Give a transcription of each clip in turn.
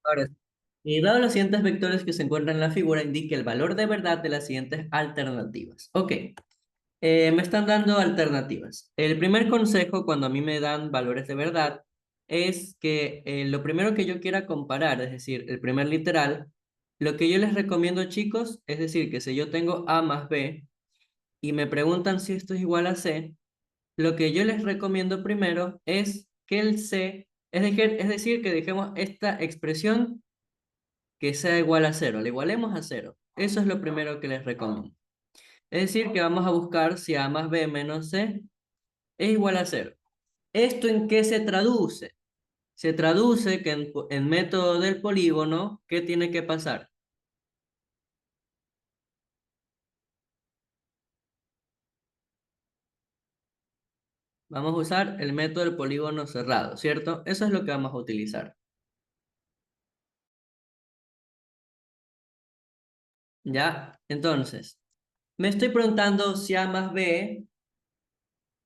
Ahora, y dado los siguientes vectores que se encuentran en la figura, indique el valor de verdad de las siguientes alternativas. Ok, me están dando alternativas. El primer consejo cuando a mí me dan valores de verdad es que lo primero que yo quiera comparar, es decir, el primer literal, lo que yo les recomiendo, chicos, es decir, que si yo tengo A más B y me preguntan si esto es igual a C, lo que yo les recomiendo primero es que el C, es decir, que dejemos esta expresión que sea igual a cero, le igualemos a cero. Eso es lo primero que les recomiendo. Es decir, que vamos a buscar si A más B menos C es igual a cero. ¿Esto en qué se traduce? Se traduce que en método del polígono, ¿qué tiene que pasar? Vamos a usar el método del polígono cerrado, ¿cierto? Eso es lo que vamos a utilizar. ¿Ya? Entonces, me estoy preguntando si A más B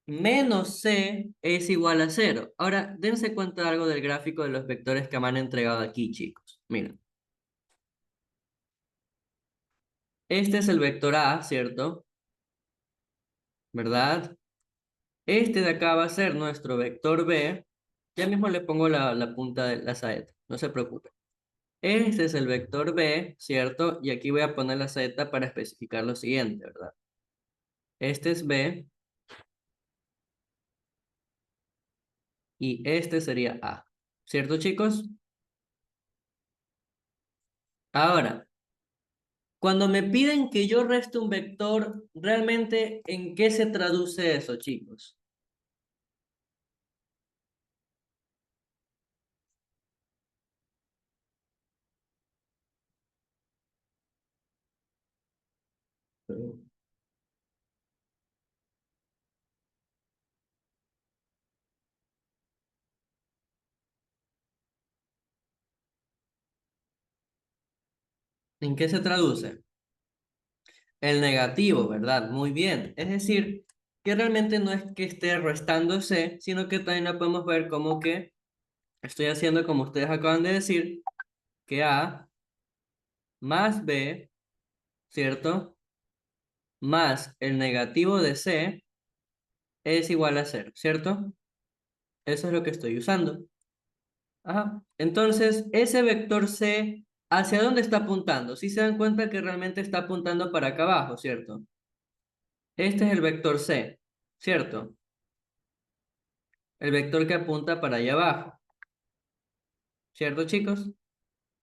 menos C es igual a cero. Ahora, dense cuenta de algo del gráfico de los vectores que me han entregado aquí, chicos. Miren, este es el vector A, ¿cierto? ¿Verdad? Este de acá va a ser nuestro vector B. Ya mismo le pongo la punta de la saeta, no se preocupe. Este es el vector B, ¿cierto? Y aquí voy a poner la saeta para especificar lo siguiente, ¿verdad? Este es B y este sería A. ¿Cierto, chicos? Ahora, cuando me piden que yo reste un vector, ¿realmente en qué se traduce eso, chicos? ¿En qué se traduce? El negativo, ¿verdad? Muy bien. Es decir, que realmente no es que esté restando C, sino que también la podemos ver como que estoy haciendo como ustedes acaban de decir, que A más B, ¿cierto? Más el negativo de C es igual a cero, ¿cierto? Eso es lo que estoy usando. Ajá. Entonces, ese vector C, ¿hacia dónde está apuntando? Si se dan cuenta que realmente está apuntando para acá abajo, ¿cierto? Este es el vector C, ¿cierto? El vector que apunta para allá abajo, ¿cierto, chicos?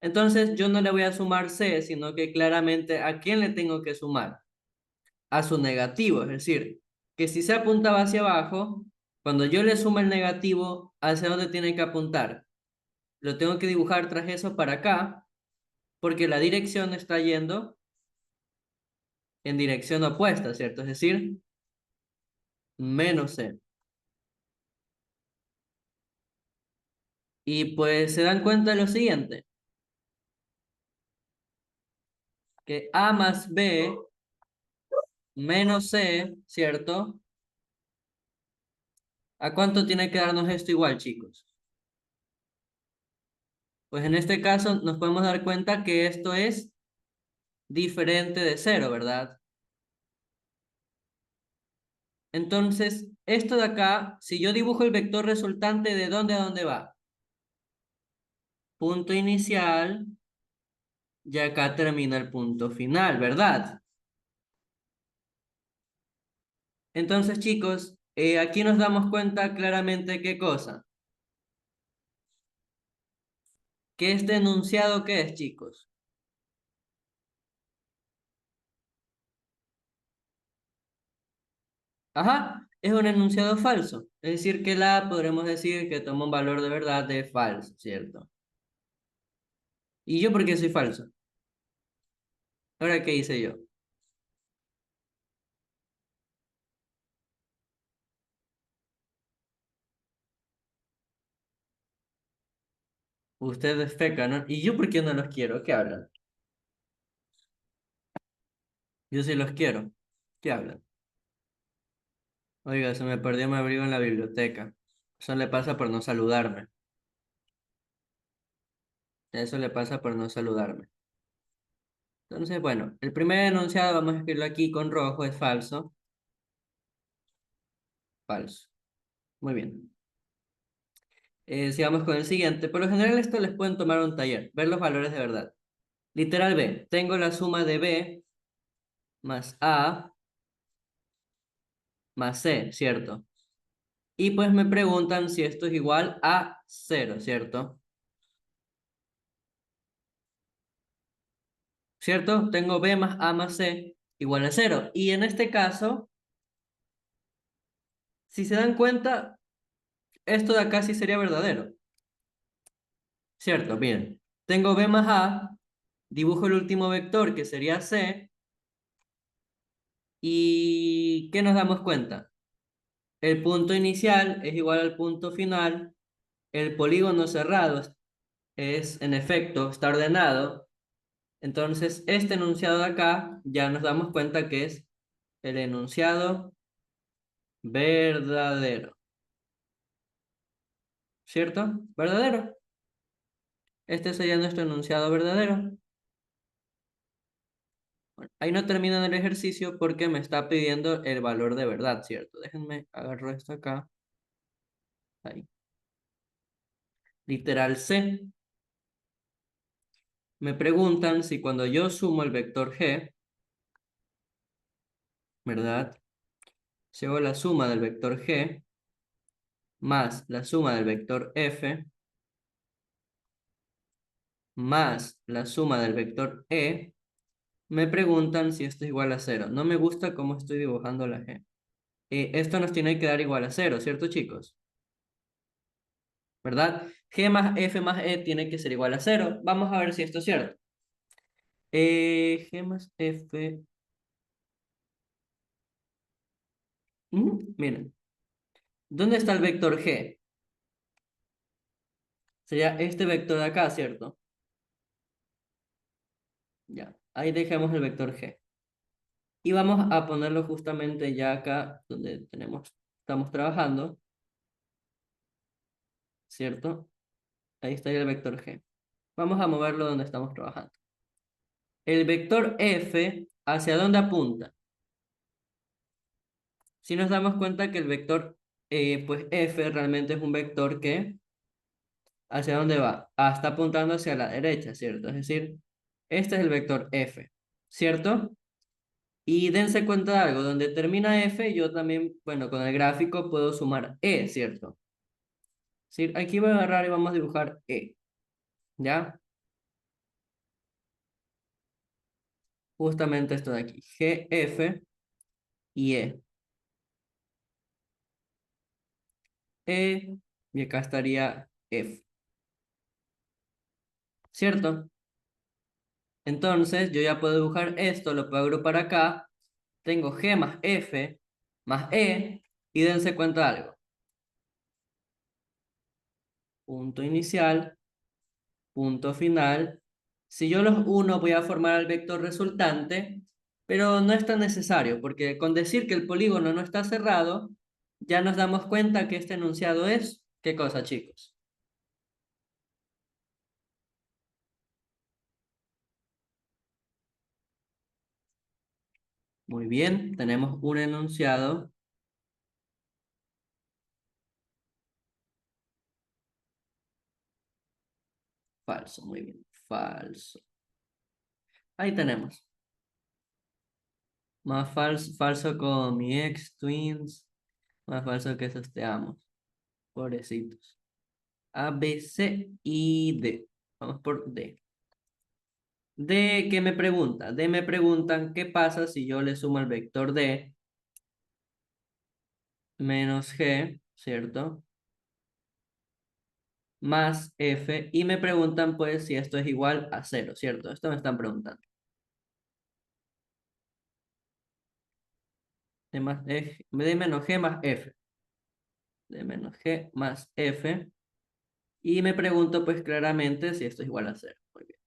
Entonces, yo no le voy a sumar C, sino que claramente, ¿a quién le tengo que sumar? A su negativo, es decir, que si se apuntaba hacia abajo, cuando yo le sumo el negativo, ¿hacia dónde tiene que apuntar? Lo tengo que dibujar tras eso para acá, porque la dirección está yendo en dirección opuesta, ¿cierto? Es decir, menos C. Y pues se dan cuenta de lo siguiente, que A más B menos C, ¿cierto? ¿A cuánto tiene que darnos esto igual, chicos? Pues en este caso nos podemos dar cuenta que esto es diferente de cero, ¿verdad? Entonces, esto de acá, si yo dibujo el vector resultante, ¿de dónde a dónde va? Punto inicial, y acá termina el punto final, ¿verdad? Entonces, chicos, aquí nos damos cuenta claramente qué cosa. ¿Qué este enunciado qué es, chicos? Ajá, es un enunciado falso. Es decir, que la podremos decir que toma un valor de verdad de falso, ¿cierto? ¿Y yo por qué soy falso? Ahora, ¿qué hice yo? Ustedes fecan, ¿no? ¿Y yo por qué no los quiero? ¿Qué hablan? Yo sí los quiero. ¿Qué hablan? Oiga, se me perdió mi abrigo en la biblioteca. Eso le pasa por no saludarme. Eso le pasa por no saludarme. Entonces, bueno, el primer enunciado, vamos a escribirlo aquí con rojo, es falso. Falso. Muy bien. Sigamos con el siguiente. Por lo general, esto les pueden tomar un taller, ver los valores de verdad. Literal B. Tengo la suma de B más A más C, ¿cierto? Y pues me preguntan si esto es igual a cero, ¿cierto? ¿Cierto? Tengo B más A más C igual a cero. Y en este caso, si se dan cuenta, esto de acá sí sería verdadero. ¿Cierto? Bien. Tengo B más A, dibujo el último vector que sería C. ¿Y qué nos damos cuenta? El punto inicial es igual al punto final. El polígono cerrado es, en efecto, está ordenado. Entonces, este enunciado de acá ya nos damos cuenta que es el enunciado verdadero. ¿Cierto? ¿Verdadero? Este sería nuestro enunciado verdadero. Bueno, ahí no termina el ejercicio porque me está pidiendo el valor de verdad, ¿cierto? Déjenme agarro esto acá. Ahí. Literal C. Me preguntan si cuando yo sumo el vector G, ¿verdad? Si hago la suma del vector G más la suma del vector F más la suma del vector E, me preguntan si esto es igual a cero. No me gusta cómo estoy dibujando la G. Esto nos tiene que dar igual a cero, ¿cierto, chicos? ¿Verdad? G más F más E tiene que ser igual a cero. Vamos a ver si esto es cierto. G más F. Miren, ¿dónde está el vector G? Sería este vector de acá, ¿cierto? Ya, ahí dejamos el vector G. Y vamos a ponerlo justamente ya acá donde estamos trabajando, ¿cierto? Ahí está el vector G. Vamos a moverlo donde estamos trabajando. El vector F, ¿hacia dónde apunta? Si nos damos cuenta que el vector, pues F realmente es un vector que, ¿hacia dónde va? Ah, está apuntando hacia la derecha, ¿cierto? Es decir, este es el vector F, ¿cierto? Y dense cuenta de algo, donde termina F, yo también, bueno, con el gráfico puedo sumar E, ¿cierto? Sí, aquí voy a agarrar y vamos a dibujar E, ¿ya? Justamente esto de aquí, G, F y E. E, y acá estaría F, ¿cierto? Entonces, yo ya puedo dibujar esto, lo puedo agrupar acá. Tengo G más F más E, y dense cuenta de algo. Punto inicial, punto final. Si yo los uno, voy a formar el vector resultante, pero no es tan necesario, porque con decir que el polígono no está cerrado, ya nos damos cuenta que este enunciado es, ¿qué cosa, chicos? Muy bien, tenemos un enunciado falso, muy bien, falso. Ahí tenemos. Más falso, falso con mi ex twins, más falso que esos te amo. Pobrecitos. A, B, C y D. Vamos por D. D, ¿qué me pregunta? D me preguntan qué pasa si yo le sumo el vector D menos G, ¿cierto? Más F, y me preguntan pues si esto es igual a cero, ¿cierto? Esto me están preguntando. D menos G más F. D menos G más F. Y me pregunto pues claramente si esto es igual a cero. Muy bien.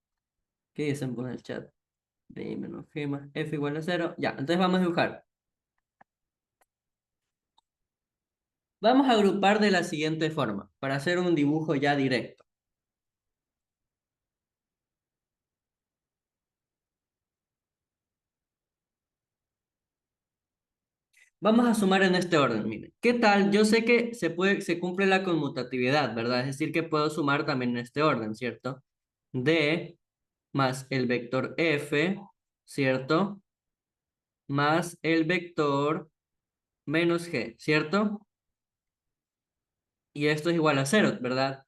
¿Qué dicen por el chat? D menos G más F igual a cero. Ya, entonces vamos a dibujar. Vamos a agrupar de la siguiente forma, para hacer un dibujo ya directo. Vamos a sumar en este orden, miren. ¿Qué tal? Yo sé que se cumple la conmutatividad, ¿verdad? Es decir, que puedo sumar también en este orden, ¿cierto? D más el vector F, ¿cierto? Más el vector menos G, ¿cierto? Y esto es igual a cero, ¿verdad?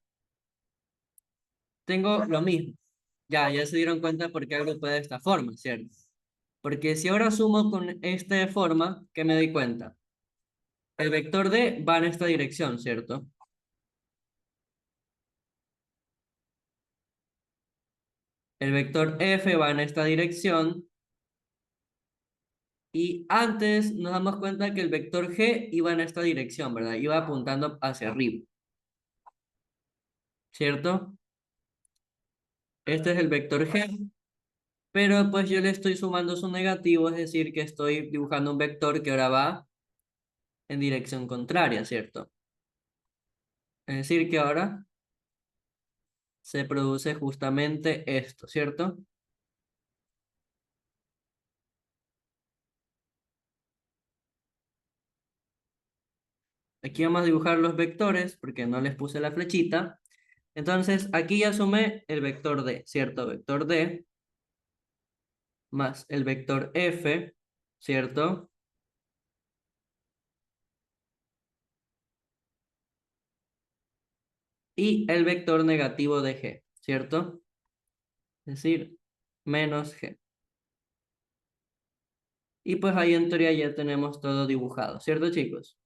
Tengo lo mismo. Ya se dieron cuenta por qué agrupé de esta forma, ¿cierto? Porque si ahora sumo con esta forma, ¿qué me doy cuenta? El vector D va en esta dirección, ¿cierto? El vector F va en esta dirección. Y antes nos damos cuenta que el vector G iba en esta dirección, ¿verdad? Iba apuntando hacia arriba, ¿cierto? Este es el vector G, pero pues yo le estoy sumando su negativo, es decir, que estoy dibujando un vector que ahora va en dirección contraria, ¿cierto? Es decir, que ahora se produce justamente esto, ¿cierto? Aquí vamos a dibujar los vectores porque no les puse la flechita. Entonces, aquí ya sumé el vector D, ¿cierto? Vector D más el vector F, ¿cierto? Y el vector negativo de G, ¿cierto? Es decir, menos G. Y pues ahí en teoría ya tenemos todo dibujado, ¿cierto, chicos?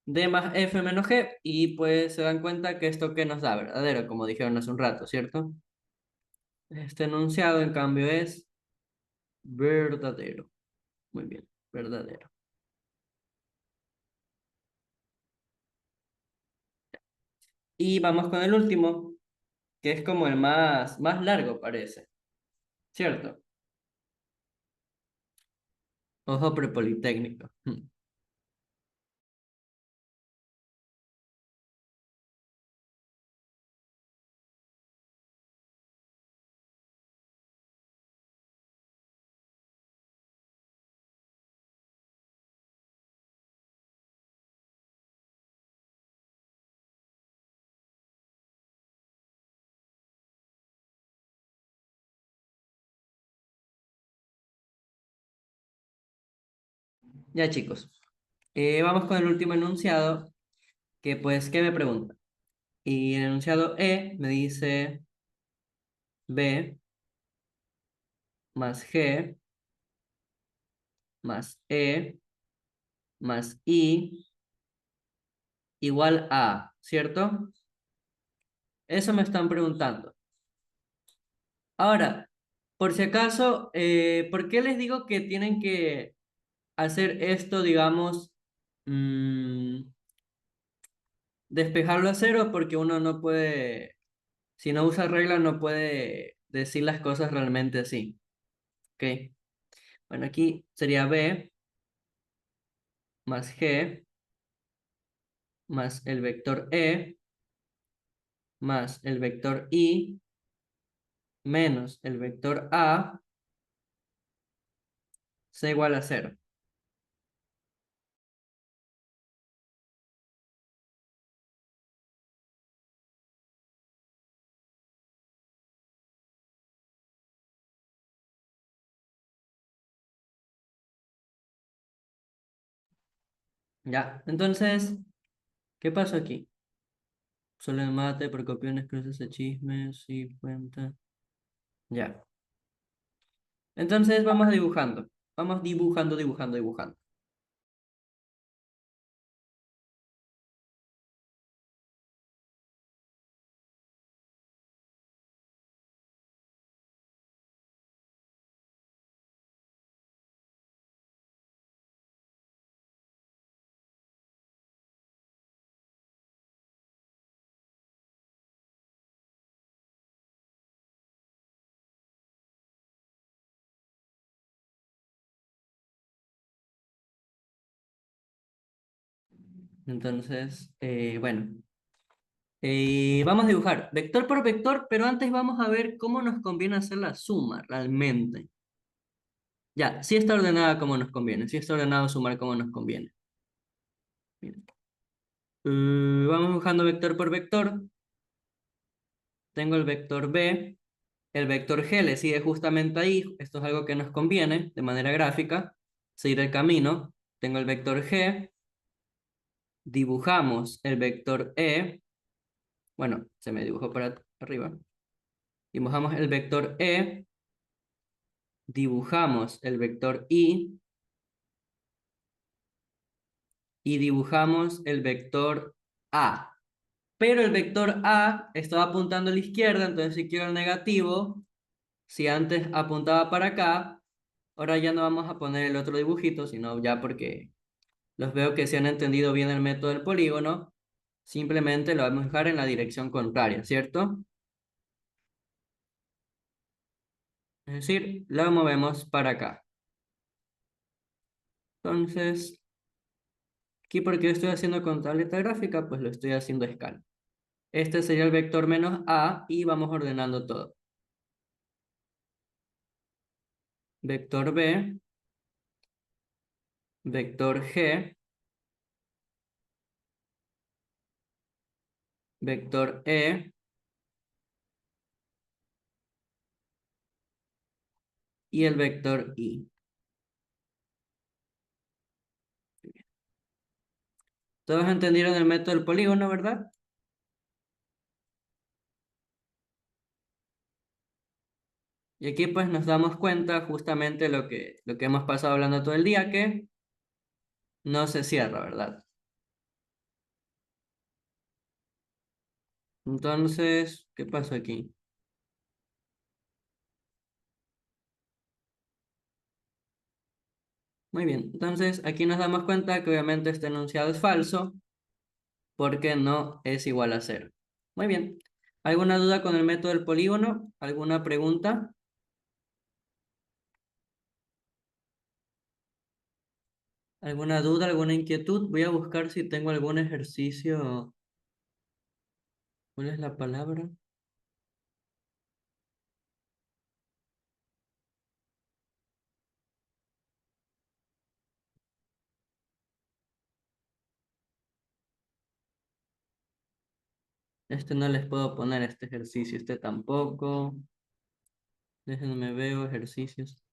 D más F menos G, y pues se dan cuenta que esto que nos da verdadero, como dijeron hace un rato, ¿cierto? Este enunciado, en cambio, es verdadero. Muy bien, verdadero. Y vamos con el último, que es como el más largo, parece, ¿cierto? Ojo prepolitécnico. Ya, chicos. Vamos con el último enunciado, que pues, ¿qué me pregunta? Y el enunciado E me dice B más G más E más I igual a, ¿cierto? Eso me están preguntando. Ahora, por si acaso, ¿por qué les digo que tienen que hacer esto, digamos, mm, despejarlo a cero? Porque uno no puede, si no usa regla, no puede decir las cosas realmente así. ¿Ok? Bueno, aquí sería B más G más el vector E más el vector I menos el vector A sea igual a cero. Ya, entonces, ¿qué pasó aquí? Solo el mate, precopiones, cruces de chismes y cuenta. Ya. Entonces vamos dibujando. Vamos dibujando, dibujando, dibujando. Entonces, bueno. Vamos a dibujar vector por vector, pero antes vamos a ver cómo nos conviene hacer la suma realmente. Ya, sí está ordenada como nos conviene, sí está ordenado sumar como nos conviene. Bien. Vamos buscando vector por vector. Tengo el vector B, el vector G le sigue justamente ahí, esto es algo que nos conviene de manera gráfica, seguir el camino. Tengo el vector G, dibujamos el vector E, bueno, se me dibujó para arriba. Dibujamos el vector E, dibujamos el vector y dibujamos el vector A. Pero el vector A estaba apuntando a la izquierda, entonces si quiero el negativo, si antes apuntaba para acá, ahora ya no vamos a poner el otro dibujito, sino ya porque los veo que se han entendido bien el método del polígono, simplemente lo vamos a dejar en la dirección contraria, ¿cierto? Es decir, lo movemos para acá. Entonces, aquí porque estoy haciendo con tableta gráfica, pues lo estoy haciendo a escala. Este sería el vector menos A y vamos ordenando todo. Vector B, vector G, vector E y el vector I. Todos entendieron el método del polígono, ¿verdad? Y aquí pues nos damos cuenta justamente lo que hemos pasado hablando todo el día, que no se cierra, ¿verdad? Entonces, ¿qué pasó aquí? Muy bien, entonces aquí nos damos cuenta que obviamente este enunciado es falso porque no es igual a cero. Muy bien, ¿alguna duda con el método del polígono? ¿Alguna pregunta? ¿Alguna duda, alguna inquietud? Voy a buscar si tengo algún ejercicio. ¿Cuál es la palabra? Este no les puedo poner este ejercicio, este tampoco. Déjenme veo ejercicios.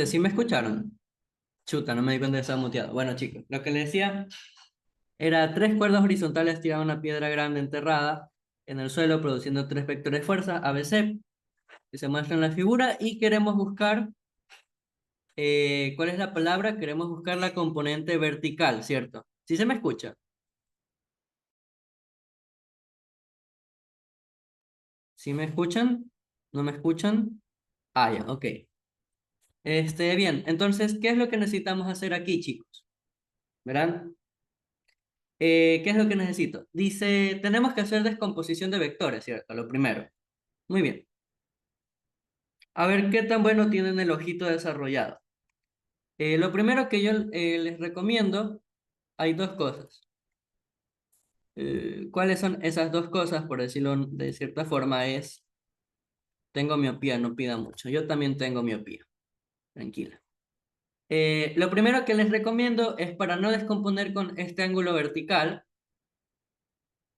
¿Sí me escucharon? Chuta, no me di cuenta de que estaba muteado. Bueno, chicos, lo que les decía era tres cuerdas horizontales tiraban una piedra grande enterrada en el suelo, produciendo tres vectores de fuerza, ABC, que se muestra en la figura, y queremos buscar, ¿cuál es la palabra? Queremos buscar la componente vertical, ¿cierto? ¿Sí se me escucha? ¿Sí me escuchan? ¿No me escuchan? Ah, ya, ok. Bien, entonces, ¿qué es lo que necesitamos hacer aquí, chicos? ¿Verán? ¿Qué es lo que necesito? Dice, tenemos que hacer descomposición de vectores, ¿cierto? Lo primero. Muy bien. A ver, ¿qué tan bueno tienen el ojito desarrollado? Lo primero que yo les recomiendo, hay dos cosas. ¿Cuáles son esas dos cosas? Por decirlo de cierta forma, tengo miopía, no pida mucho. Yo también tengo miopía, tranquila. Lo primero que les recomiendo es para no descomponer con este ángulo vertical,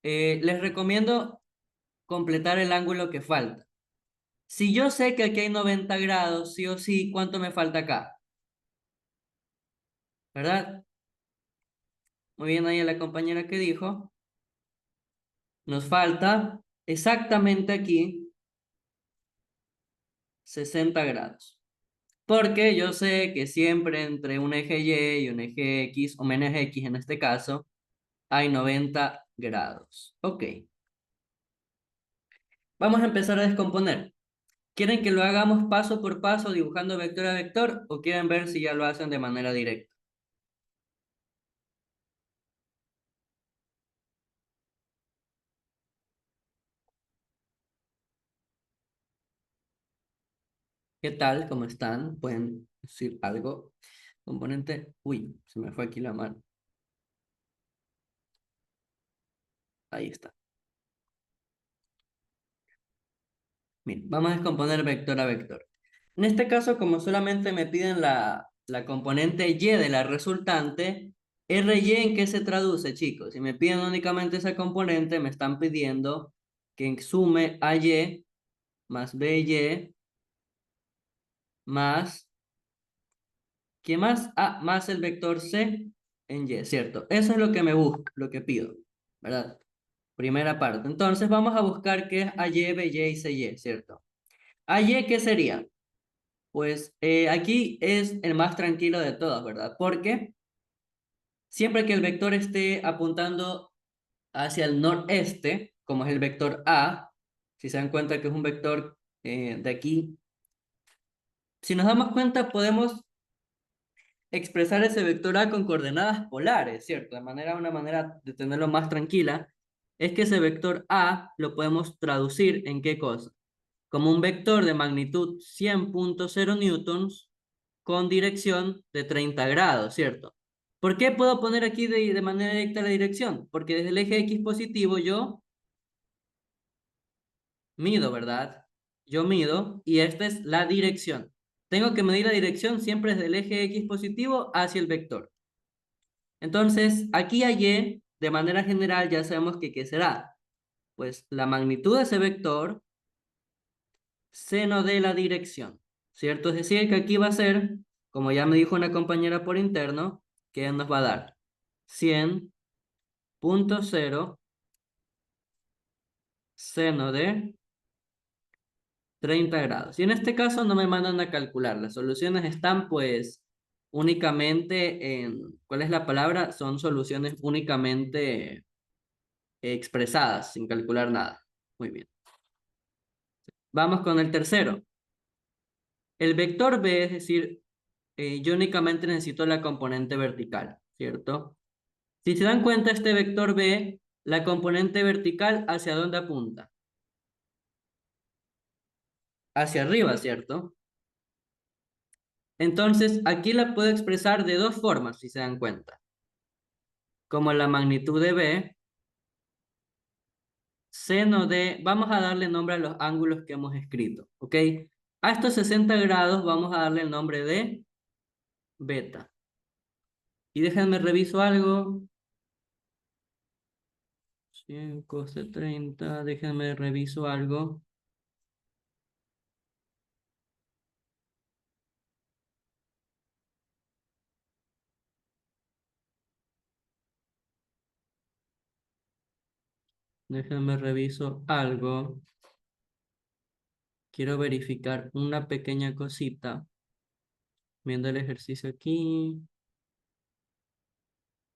les recomiendo completar el ángulo que falta. Si yo sé que aquí hay 90 grados, sí o sí, ¿cuánto me falta acá? ¿Verdad? Muy bien ahí la compañera que dijo. Nos falta exactamente aquí 60 grados. Porque yo sé que siempre entre un eje Y y un eje X, o menos X en este caso, hay 90 grados. Ok, vamos a empezar a descomponer. ¿Quieren que lo hagamos paso por paso dibujando vector a vector o quieren ver si ya lo hacen de manera directa? ¿Qué tal? ¿Cómo están? ¿Pueden decir algo? Componente. Uy, se me fue aquí la mano. Ahí está. Bien, vamos a descomponer vector a vector. En este caso, como solamente me piden la componente Y de la resultante, RY ¿en qué se traduce, chicos? Si me piden únicamente esa componente, me están pidiendo que sume AY más BY más, ¿qué más? Ah, más el vector C en Y, ¿cierto? Eso es lo que me busco, lo que pido, ¿verdad? Primera parte. Entonces vamos a buscar qué es AY, BY y CY, ¿cierto? AY, ¿qué sería? Pues aquí es el más tranquilo de todos, ¿verdad? Porque siempre que el vector esté apuntando hacia el noreste, como es el vector A, si se dan cuenta que es un vector de aquí, si nos damos cuenta podemos expresar ese vector A con coordenadas polares, ¿cierto? Una manera de tenerlo más tranquila, es que ese vector A lo podemos traducir en ¿qué cosa? Como un vector de magnitud 100.0 newtons con dirección de 30 grados, ¿cierto? ¿Por qué puedo poner aquí de manera directa la dirección? Porque desde el eje X positivo yo mido, ¿verdad? Yo mido y esta es la dirección. Tengo que medir la dirección siempre desde el eje X positivo hacia el vector. Entonces, aquí a Y, de manera general, ya sabemos que ¿qué será? Pues la magnitud de ese vector seno de la dirección, ¿cierto? Es decir, que aquí va a ser, como ya me dijo una compañera por interno, que nos va a dar 100.0 seno de 30 grados. Y en este caso no me mandan a calcular. Las soluciones están pues únicamente en, ¿cuál es la palabra? Son soluciones únicamente expresadas, sin calcular nada. Muy bien. Vamos con el tercero. El vector B, es decir, yo únicamente necesito la componente vertical, ¿cierto? Si se dan cuenta, este vector B, la componente vertical, ¿hacia dónde apunta? Hacia arriba, ¿cierto? Entonces, aquí la puedo expresar de dos formas, si se dan cuenta. Como la magnitud de B, seno de, vamos a darle nombre a los ángulos que hemos escrito, ¿ok? A estos 60 grados vamos a darle el nombre de beta. Y déjenme reviso algo. 100 cos de 30, déjenme reviso algo. Déjenme reviso algo. Quiero verificar una pequeña cosita. Viendo el ejercicio aquí.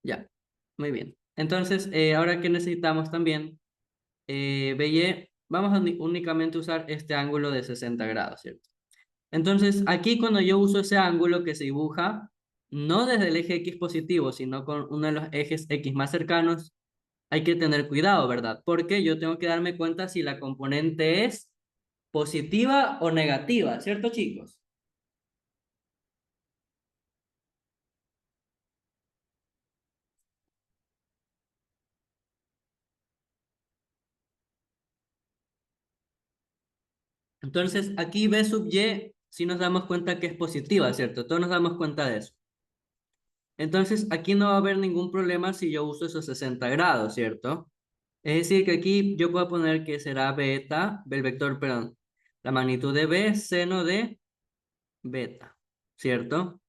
Ya, muy bien. Entonces, ahora que necesitamos también, Belle, vamos a únicamente usar este ángulo de 60 grados, ¿cierto? Entonces, aquí cuando yo uso ese ángulo que se dibuja, no desde el eje X positivo, sino con uno de los ejes X más cercanos, hay que tener cuidado, ¿verdad? Porque yo tengo que darme cuenta si la componente es positiva o negativa, ¿cierto, chicos? Entonces, aquí B sub Y, si nos damos cuenta que es positiva, ¿cierto? Todos nos damos cuenta de eso. Entonces, aquí no va a haber ningún problema si yo uso esos 60 grados, ¿cierto? Es decir, que aquí yo puedo poner que será beta, el vector, perdón, La magnitud de B es seno de beta, ¿cierto?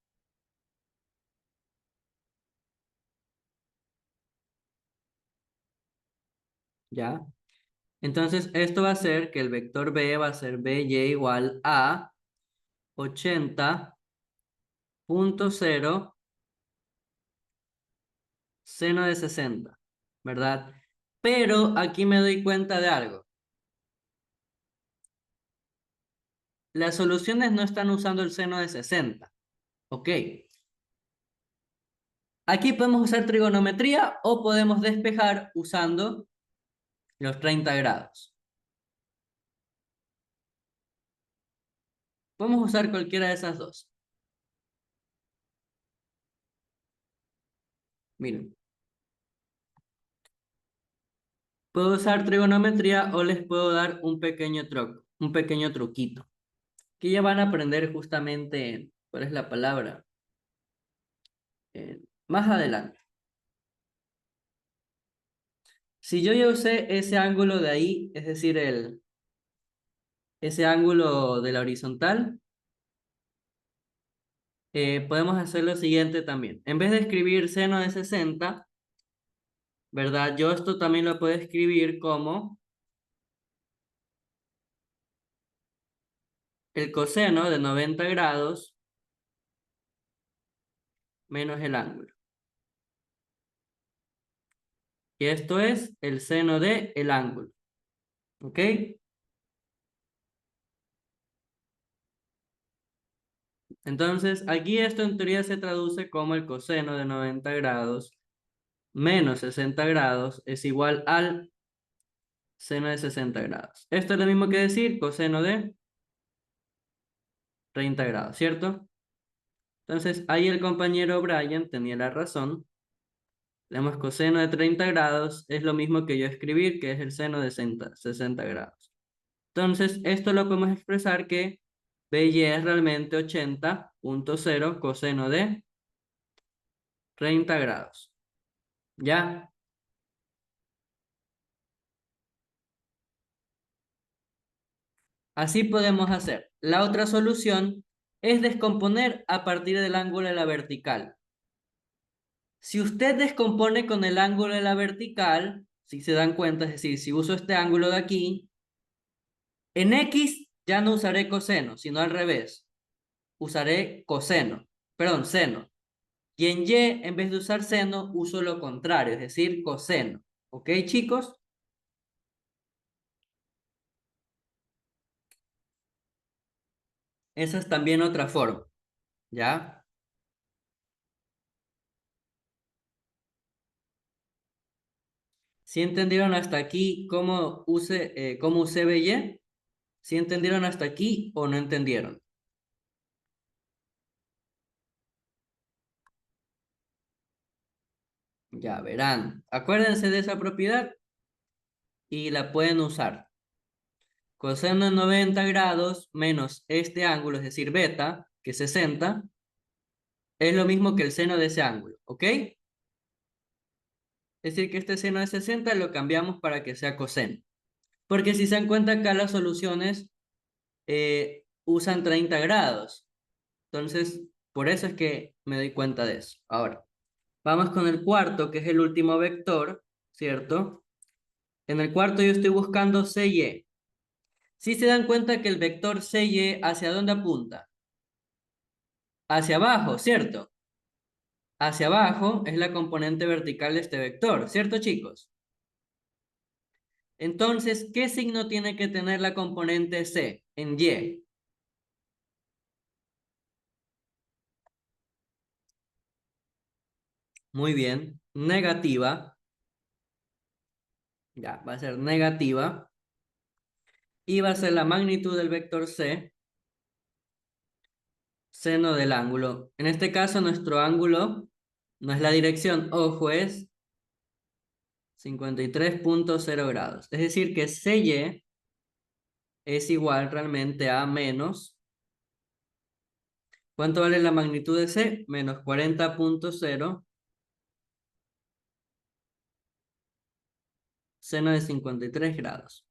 ¿Ya? Entonces, esto va a ser que el vector B va a ser BY igual a 80,0 seno de 60, ¿verdad? Pero aquí me doy cuenta de algo. Las soluciones no están usando el seno de 60, ¿ok? Aquí podemos usar trigonometría o podemos despejar usando los 30 grados. Podemos usar cualquiera de esas dos. Miren, puedo usar trigonometría o les puedo dar un pequeño truquito, que ya van a aprender justamente, ¿cuál es la palabra? Más adelante. Si yo ya usé ese ángulo de ahí, es decir, ese ángulo de la horizontal, podemos hacer lo siguiente también. En vez de escribir seno de 60, ¿verdad? Yo esto también lo puedo escribir como el coseno de 90 grados menos el ángulo. Y esto es el seno de el ángulo. ¿Ok? Entonces, aquí esto en teoría se traduce como el coseno de 90 grados menos 60 grados es igual al seno de 60 grados. Esto es lo mismo que decir coseno de 30 grados, ¿cierto? Entonces, ahí el compañero Brian tenía la razón. Tenemos coseno de 30 grados, es lo mismo que yo escribir, que es el seno de 60 grados. Entonces, esto lo podemos expresar que BY es realmente 80,0 coseno de 30 grados. ¿Ya? Así podemos hacer. La otra solución es descomponer a partir del ángulo de la vertical. Si usted descompone con el ángulo de la vertical, si se dan cuenta, es decir, si uso este ángulo de aquí, en X ya no usaré coseno, sino al revés. Usaré coseno, perdón, seno. Y en Y, en vez de usar seno, uso lo contrario, es decir, coseno. ¿Ok, chicos? Esa es también otra forma, ¿ya? ¿Sí entendieron hasta aquí cómo usé BY? ¿Sí entendieron hasta aquí o no entendieron? Ya verán. Acuérdense de esa propiedad y la pueden usar. Coseno de 90 grados menos este ángulo, es decir, beta, que es 60, es lo mismo que el seno de ese ángulo, ¿ok? Es decir, que este seno de 60 lo cambiamos para que sea coseno. Porque si se dan cuenta acá las soluciones usan 30 grados. Entonces, por eso es que me doy cuenta de eso. Ahora, vamos con el cuarto, que es el último vector, ¿cierto? En el cuarto yo estoy buscando CY. Si se dan cuenta que el vector CY, ¿hacia dónde apunta? Hacia abajo, ¿cierto? Hacia abajo es la componente vertical de este vector, ¿cierto, chicos? Entonces, ¿qué signo tiene que tener la componente C en Y? Muy bien, negativa, ya, va a ser negativa, y va a ser la magnitud del vector C, seno del ángulo. En este caso, nuestro ángulo no es la dirección, ojo, es 53,0 grados. Es decir, que CY es igual realmente a menos. ¿Cuánto vale la magnitud de C? Menos 40,0 seno de 53 grados.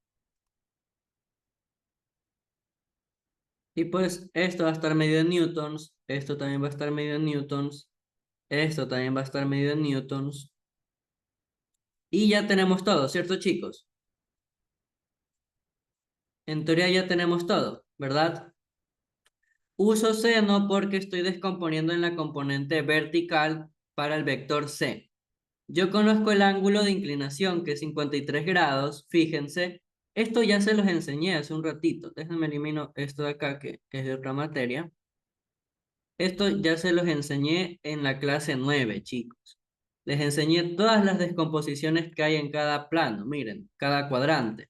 Y pues esto va a estar medido en newtons, esto también va a estar medido en newtons, esto también va a estar medido en newtons. Y ya tenemos todo, ¿cierto, chicos? En teoría ya tenemos todo, ¿verdad? Uso seno porque estoy descomponiendo en la componente vertical para el vector c. Yo conozco el ángulo de inclinación, que es 53 grados. Fíjense, esto ya se los enseñé hace un ratito. Déjenme elimino esto de acá, que es de otra materia. Esto ya se los enseñé en la clase 9, chicos. Les enseñé todas las descomposiciones que hay en cada plano. Miren, cada cuadrante.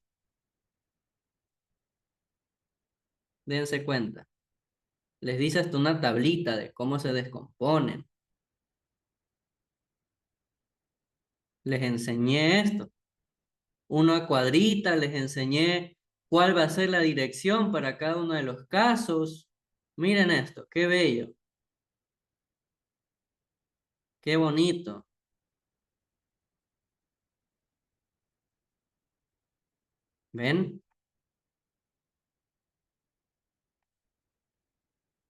Dense cuenta. Les dice hasta una tablita de cómo se descomponen. Les enseñé esto. Uno a cuadrita, les enseñé cuál va a ser la dirección para cada uno de los casos. Miren esto, qué bello, qué bonito. ¿Ven?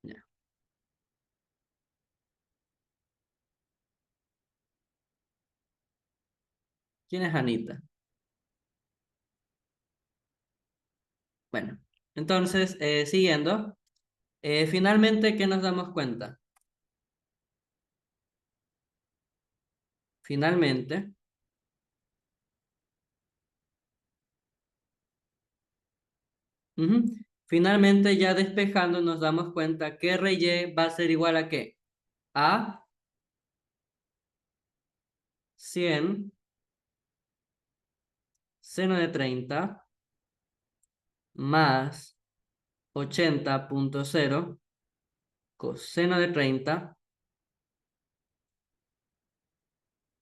Ya. ¿Quién es Anita? Bueno, entonces, siguiendo, finalmente, ¿qué nos damos cuenta? Finalmente, ujú, finalmente ya despejando nos damos cuenta que RY va a ser igual a ¿qué? A 100 seno de 30 más 80,0 coseno de 30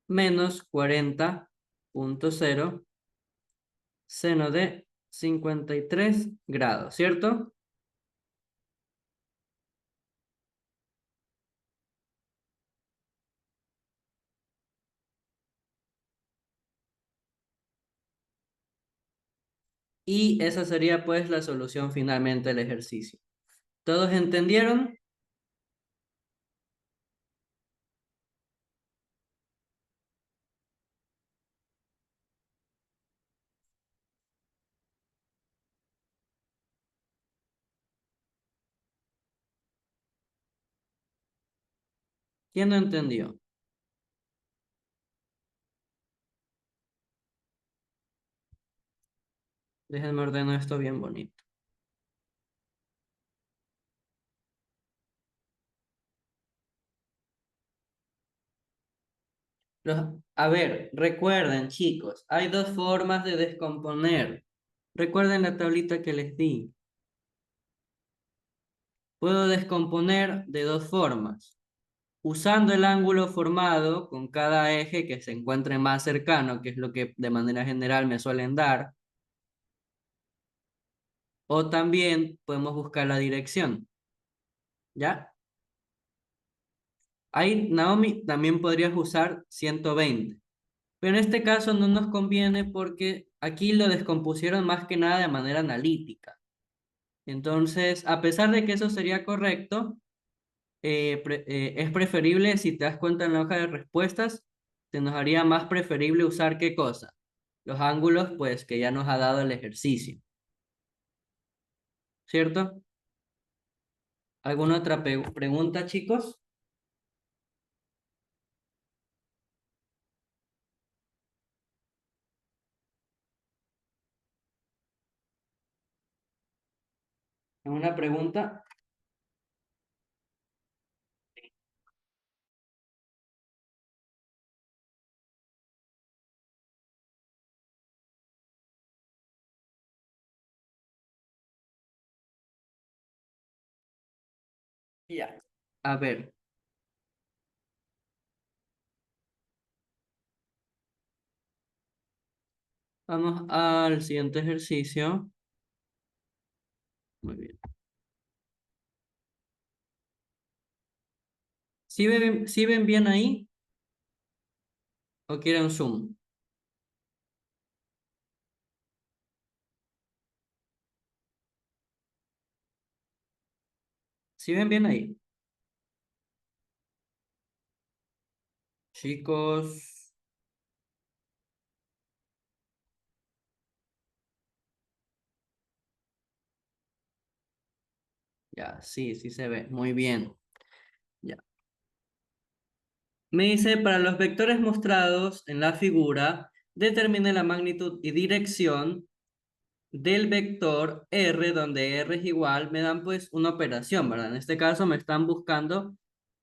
menos 40,0 seno de 53 grados, ¿cierto? Y esa sería pues la solución finalmente del ejercicio. ¿Todos entendieron? ¿Quién no entendió? Déjenme ordenar esto bien bonito. A ver, recuerden, chicos, hay dos formas de descomponer. Recuerden la tablita que les di. Puedo descomponer de dos formas. Usando el ángulo formado con cada eje que se encuentre más cercano, que es lo que de manera general me suelen dar, o también podemos buscar la dirección, ¿ya? Ahí, Naomi, también podrías usar 120, pero en este caso no nos conviene porque aquí lo descompusieron más que nada de manera analítica. Entonces, a pesar de que eso sería correcto, es preferible, si te das cuenta en la hoja de respuestas, se nos haría más preferible usar ¿qué cosa? Los ángulos, pues, que ya nos ha dado el ejercicio, ¿cierto? ¿Alguna otra pregunta, chicos? ¿Alguna pregunta? Ya. A ver, vamos al siguiente ejercicio. Muy bien. ¿Sí ven bien ahí o quieren zoom? ¿Sí ven bien ahí? Chicos, ya, sí, sí se ve. Muy bien. Ya. Me dice, para los vectores mostrados en la figura, determine la magnitud y dirección del vector R, donde R es igual, me dan pues una operación, ¿verdad? En este caso me están buscando,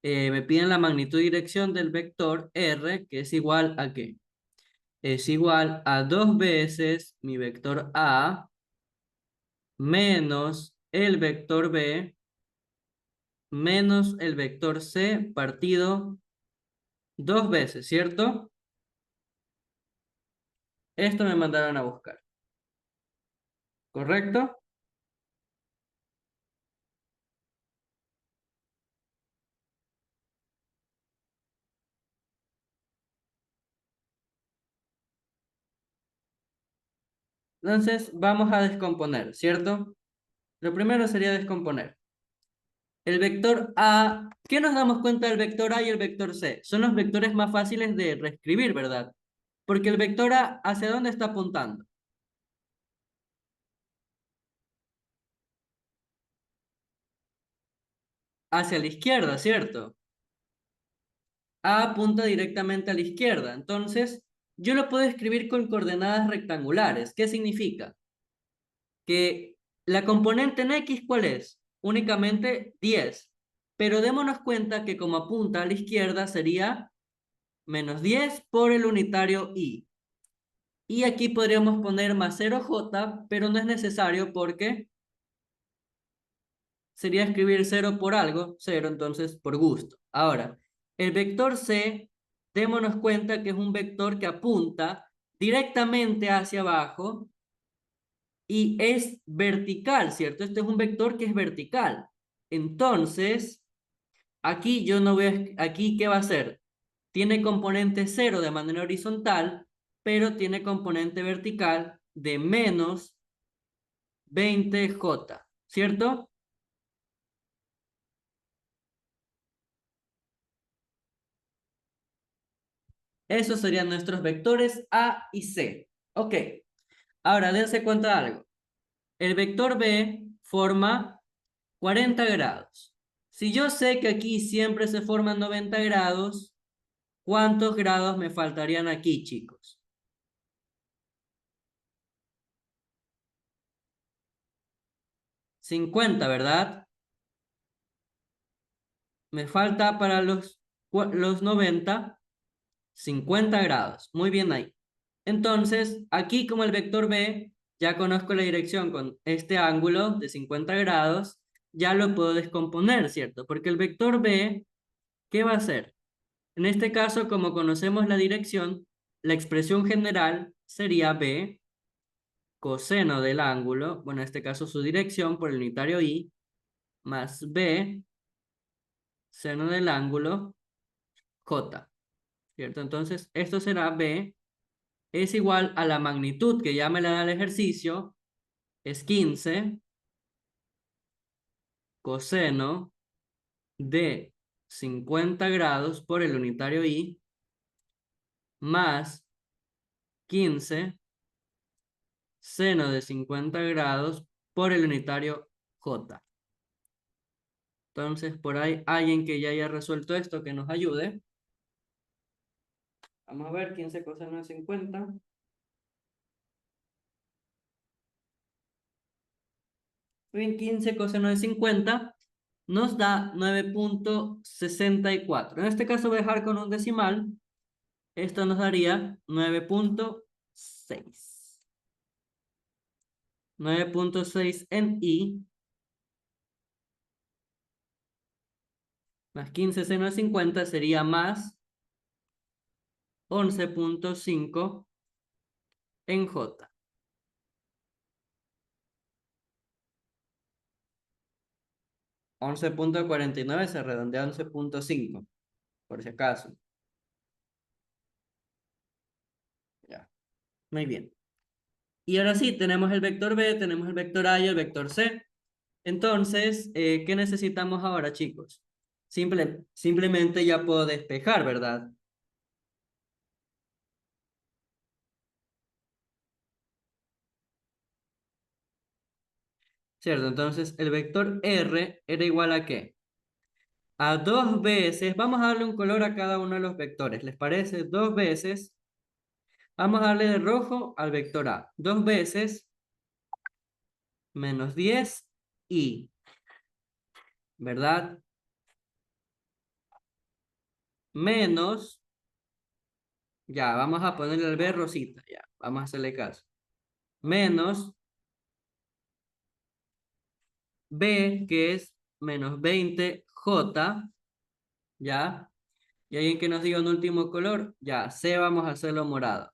me piden la magnitud y dirección del vector R, que es igual a ¿qué? Es igual a dos veces mi vector A menos el vector B menos el vector C partido dos veces, ¿cierto? Esto me mandaron a buscar, ¿correcto? Entonces vamos a descomponer, ¿cierto? Lo primero sería descomponer. El vector A, ¿qué nos damos cuenta del vector A y el vector C? Son los vectores más fáciles de reescribir, ¿verdad? Porque el vector A, ¿hacia dónde está apuntando? Hacia la izquierda, ¿cierto? A apunta directamente a la izquierda. Entonces, yo lo puedo escribir con coordenadas rectangulares. ¿Qué significa? Que la componente en X, ¿cuál es? Únicamente 10. Pero démonos cuenta que como apunta a la izquierda sería -10 por el unitario Y. Y aquí podríamos poner más 0J, pero no es necesario porque sería escribir 0 por algo, 0 entonces por gusto. Ahora, el vector C, démonos cuenta que es un vector que apunta directamente hacia abajo y es vertical, ¿cierto? Este es un vector que es vertical. Entonces, aquí yo no voy a, aquí, ¿qué va a ser? Tiene componente 0 de manera horizontal, pero tiene componente vertical de menos 20J, ¿cierto? Esos serían nuestros vectores A y C. Ok, ahora dense cuenta de algo. El vector B forma 40 grados. Si yo sé que aquí siempre se forman 90 grados, ¿cuántos grados me faltarían aquí, chicos? 50, ¿verdad? Me falta para los 90, 50 grados. Muy bien ahí. Entonces, aquí como el vector B, ya conozco la dirección con este ángulo de 50 grados, ya lo puedo descomponer, ¿cierto? Porque el vector B, ¿qué va a hacer? En este caso, como conocemos la dirección, la expresión general sería B coseno del ángulo, bueno, en este caso su dirección por el unitario Y, más B seno del ángulo J, ¿cierto? Entonces, esto será B es igual a la magnitud que ya me la da el ejercicio, es 15 coseno de 50 grados por el unitario Y más 15 seno de 50 grados por el unitario J. Entonces, por ahí alguien que ya haya resuelto esto que nos ayude. Vamos a ver, 15 coseno de 50. Bien, 15 coseno de 50 nos da 9,64. En este caso voy a dejar con un decimal. Esto nos daría 9,6. 9,6 en I más 15 seno de 50 sería más 11,5 en J. 11,49 se redondea a 11,5 por si acaso. Ya, muy bien. Y ahora sí, tenemos el vector B, tenemos el vector A y el vector C. Entonces, ¿qué necesitamos ahora, chicos? Simplemente ya puedo despejar, ¿verdad? ¿Cierto? Entonces, el vector R era igual ¿a qué? A dos veces, vamos a darle un color a cada uno de los vectores, ¿les parece? Dos veces, vamos a darle de rojo al vector A. Dos veces menos 10 y, ¿verdad? Menos, ya, vamos a ponerle el B rosita, ya, vamos a hacerle caso. Menos B, que es menos 20J, ya. Y alguien que nos diga un último color, ya, C vamos a hacerlo morado.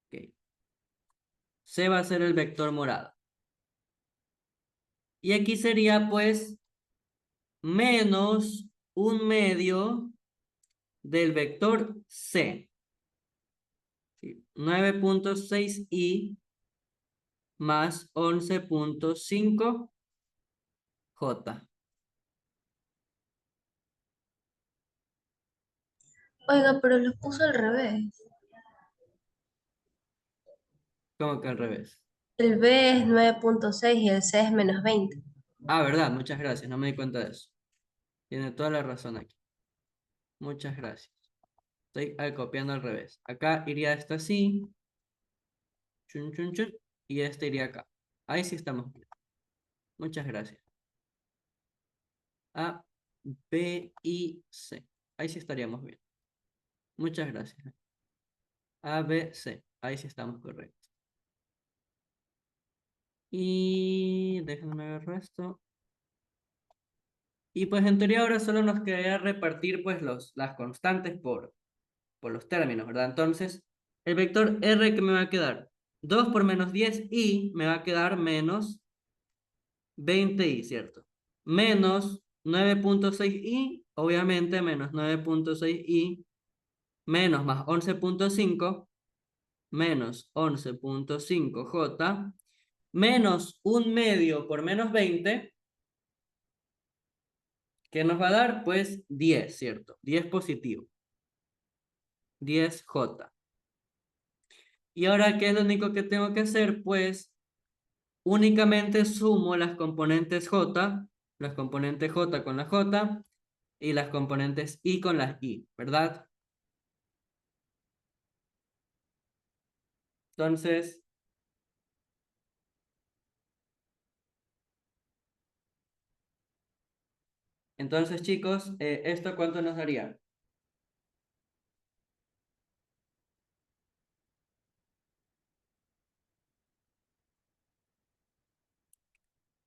Ok. C va a ser el vector morado. Y aquí sería pues menos un medio del vector C. ¿Sí? 9,6i más 11,5j. Oiga, pero los puso al revés. ¿Cómo que al revés? El B es 9,6 y el C es -20. Ah, verdad, muchas gracias, no me di cuenta de eso. Tiene toda la razón aquí. Muchas gracias. Estoy copiando al revés. Acá iría esto así. Chun, chun, chun, y este iría acá. Ahí sí estamos bien. Muchas gracias. A, B y C. Ahí sí estaríamos bien. Muchas gracias. A, B, C. Ahí sí estamos correctos. Y déjenme agarrar esto. Y pues en teoría ahora solo nos quedaría repartir pues las constantes por los términos, ¿verdad? Entonces, el vector R que me va a quedar 2 por menos 10i me va a quedar menos 20i, ¿cierto? Menos 9,6i, obviamente menos 9,6i, menos más 11,5, menos 11,5j, menos un medio por menos 20, que nos va a dar pues 10, ¿cierto? 10 positivo, 10j. Y ahora, ¿qué es lo único que tengo que hacer? Pues únicamente sumo las componentes j con la j y las componentes i con las i, ¿verdad? Entonces, chicos, ¿esto cuánto nos daría?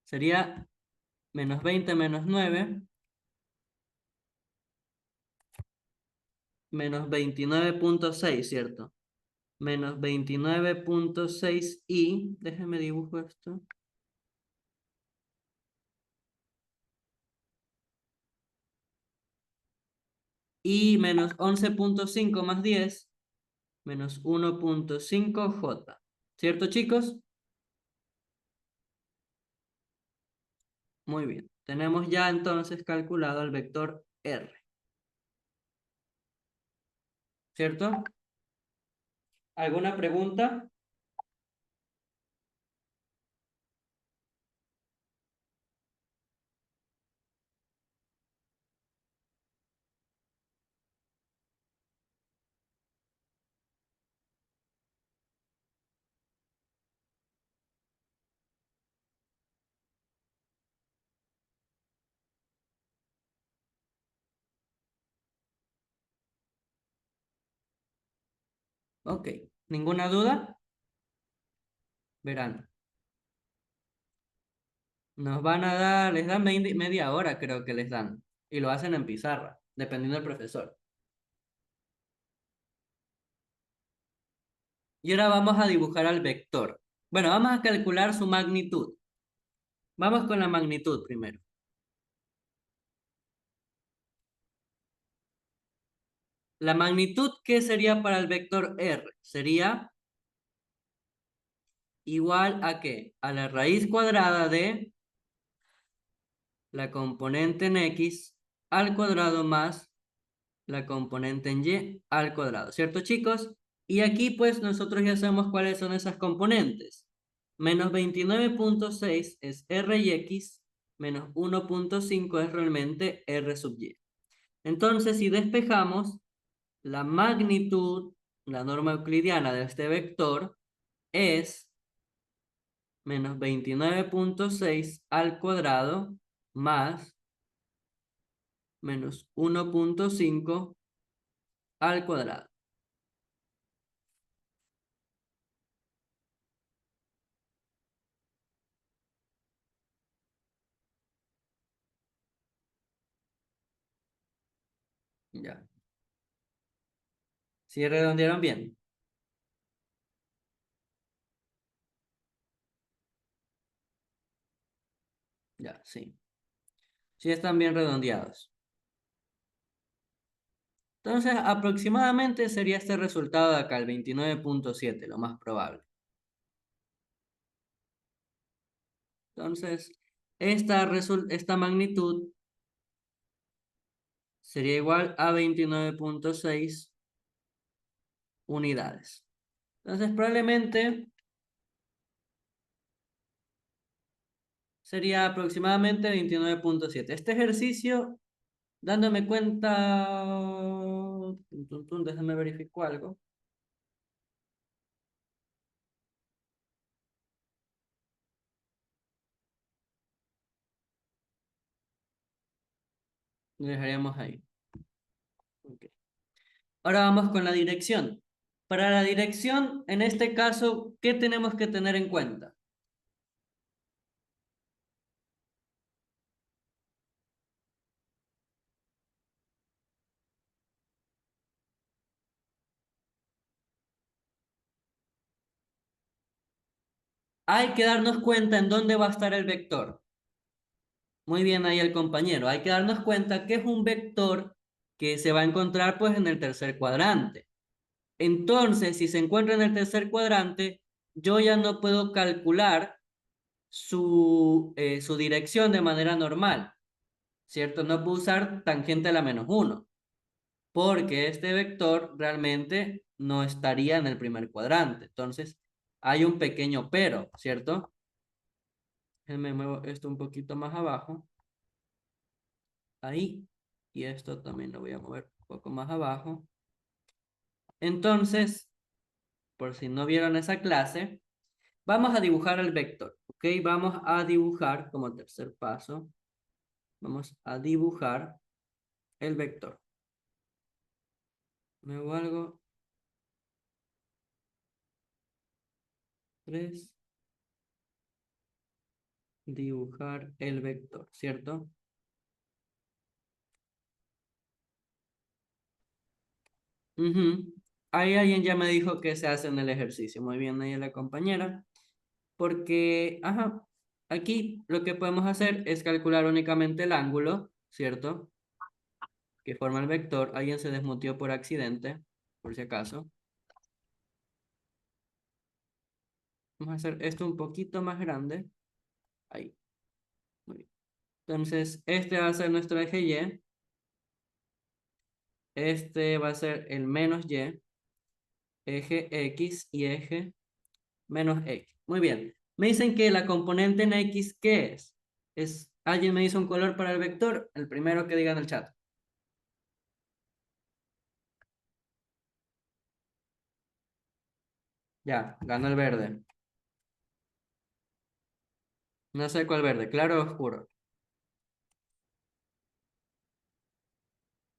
Sería menos 20 menos 9, menos 29,6, ¿cierto? Menos 29,6 y, déjenme dibujo esto, y menos 11,5 más 10, menos 1,5j. ¿Cierto, chicos? Muy bien. Tenemos ya entonces calculado el vector R, ¿cierto? ¿Alguna pregunta? Ok. ¿Ninguna duda? Verán. Nos van a dar, les dan media hora creo que les dan. Y lo hacen en pizarra, dependiendo del profesor. Y ahora vamos a dibujar al vector. Bueno, vamos a calcular su magnitud. Vamos con la magnitud primero. La magnitud, ¿qué sería para el vector R? Sería igual a ¿qué? A la raíz cuadrada de la componente en X al cuadrado más la componente en Y al cuadrado, ¿cierto, chicos? Y aquí pues nosotros ya sabemos cuáles son esas componentes. Menos 29,6 es R y X, menos 1,5 es realmente R sub Y. Entonces, si despejamos, la magnitud, la norma euclidiana de este vector es menos 29,6 al cuadrado más menos 1,5 al cuadrado. Ya. ¿Sí redondearon bien? Ya, sí. Sí están bien redondeados. Entonces, aproximadamente sería este resultado de acá, el 29,7, lo más probable. Entonces, esta magnitud sería igual a 29,6 unidades. Entonces, probablemente sería aproximadamente 29,7. Este ejercicio, dándome cuenta, déjame verificar algo. Lo dejaríamos ahí. Ok. Ahora vamos con la dirección. Para la dirección, en este caso, ¿qué tenemos que tener en cuenta? Hay que darnos cuenta en dónde va a estar el vector. Muy bien ahí el compañero. Hay que darnos cuenta que es un vector que se va a encontrar pues en el tercer cuadrante. Entonces, si se encuentra en el tercer cuadrante, yo ya no puedo calcular su dirección de manera normal, ¿cierto? No puedo usar tangente a la -1, porque este vector realmente no estaría en el primer cuadrante. Entonces, hay un pequeño pero, ¿cierto? Me muevo esto un poquito más abajo, ahí, y esto también lo voy a mover un poco más abajo. Entonces, por si no vieron esa clase, vamos a dibujar el vector, ¿ok? Vamos a dibujar como tercer paso, vamos a dibujar el vector. Muevo algo, 3, dibujar el vector, ¿cierto? Ujú. Ahí alguien ya me dijo que se hace en el ejercicio. Muy bien, ahí la compañera. Porque, ajá, aquí lo que podemos hacer es calcular únicamente el ángulo, ¿cierto? Que forma el vector. Alguien se desmutió por accidente, por si acaso. Vamos a hacer esto un poquito más grande. Ahí. Muy bien. Entonces, este va a ser nuestro eje Y. Este va a ser el menos Y, eje X y eje menos X. Muy bien. Me dicen que la componente en X, ¿qué es? ¿Alguien me hizo un color para el vector? El primero que diga en el chat. Ya, gana el verde. No sé cuál verde, claro o oscuro.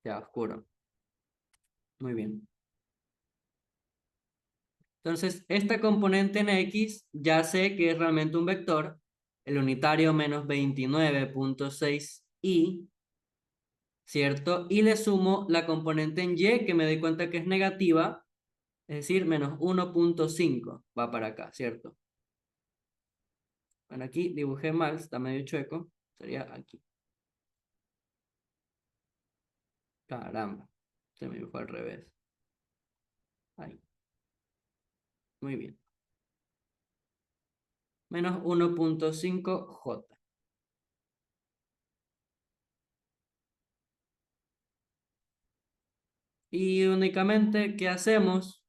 Ya, oscuro. Muy bien. Entonces, esta componente en X ya sé que es realmente un vector. El unitario menos 29,6i, ¿cierto? Y le sumo la componente en Y que me doy cuenta que es negativa, es decir, menos 1,5 va para acá, ¿cierto? Bueno, aquí dibujé mal, está medio chueco. Sería aquí. Caramba, se me dibujó al revés. Ahí. Muy bien. Menos 1,5j. Y únicamente, ¿qué hacemos?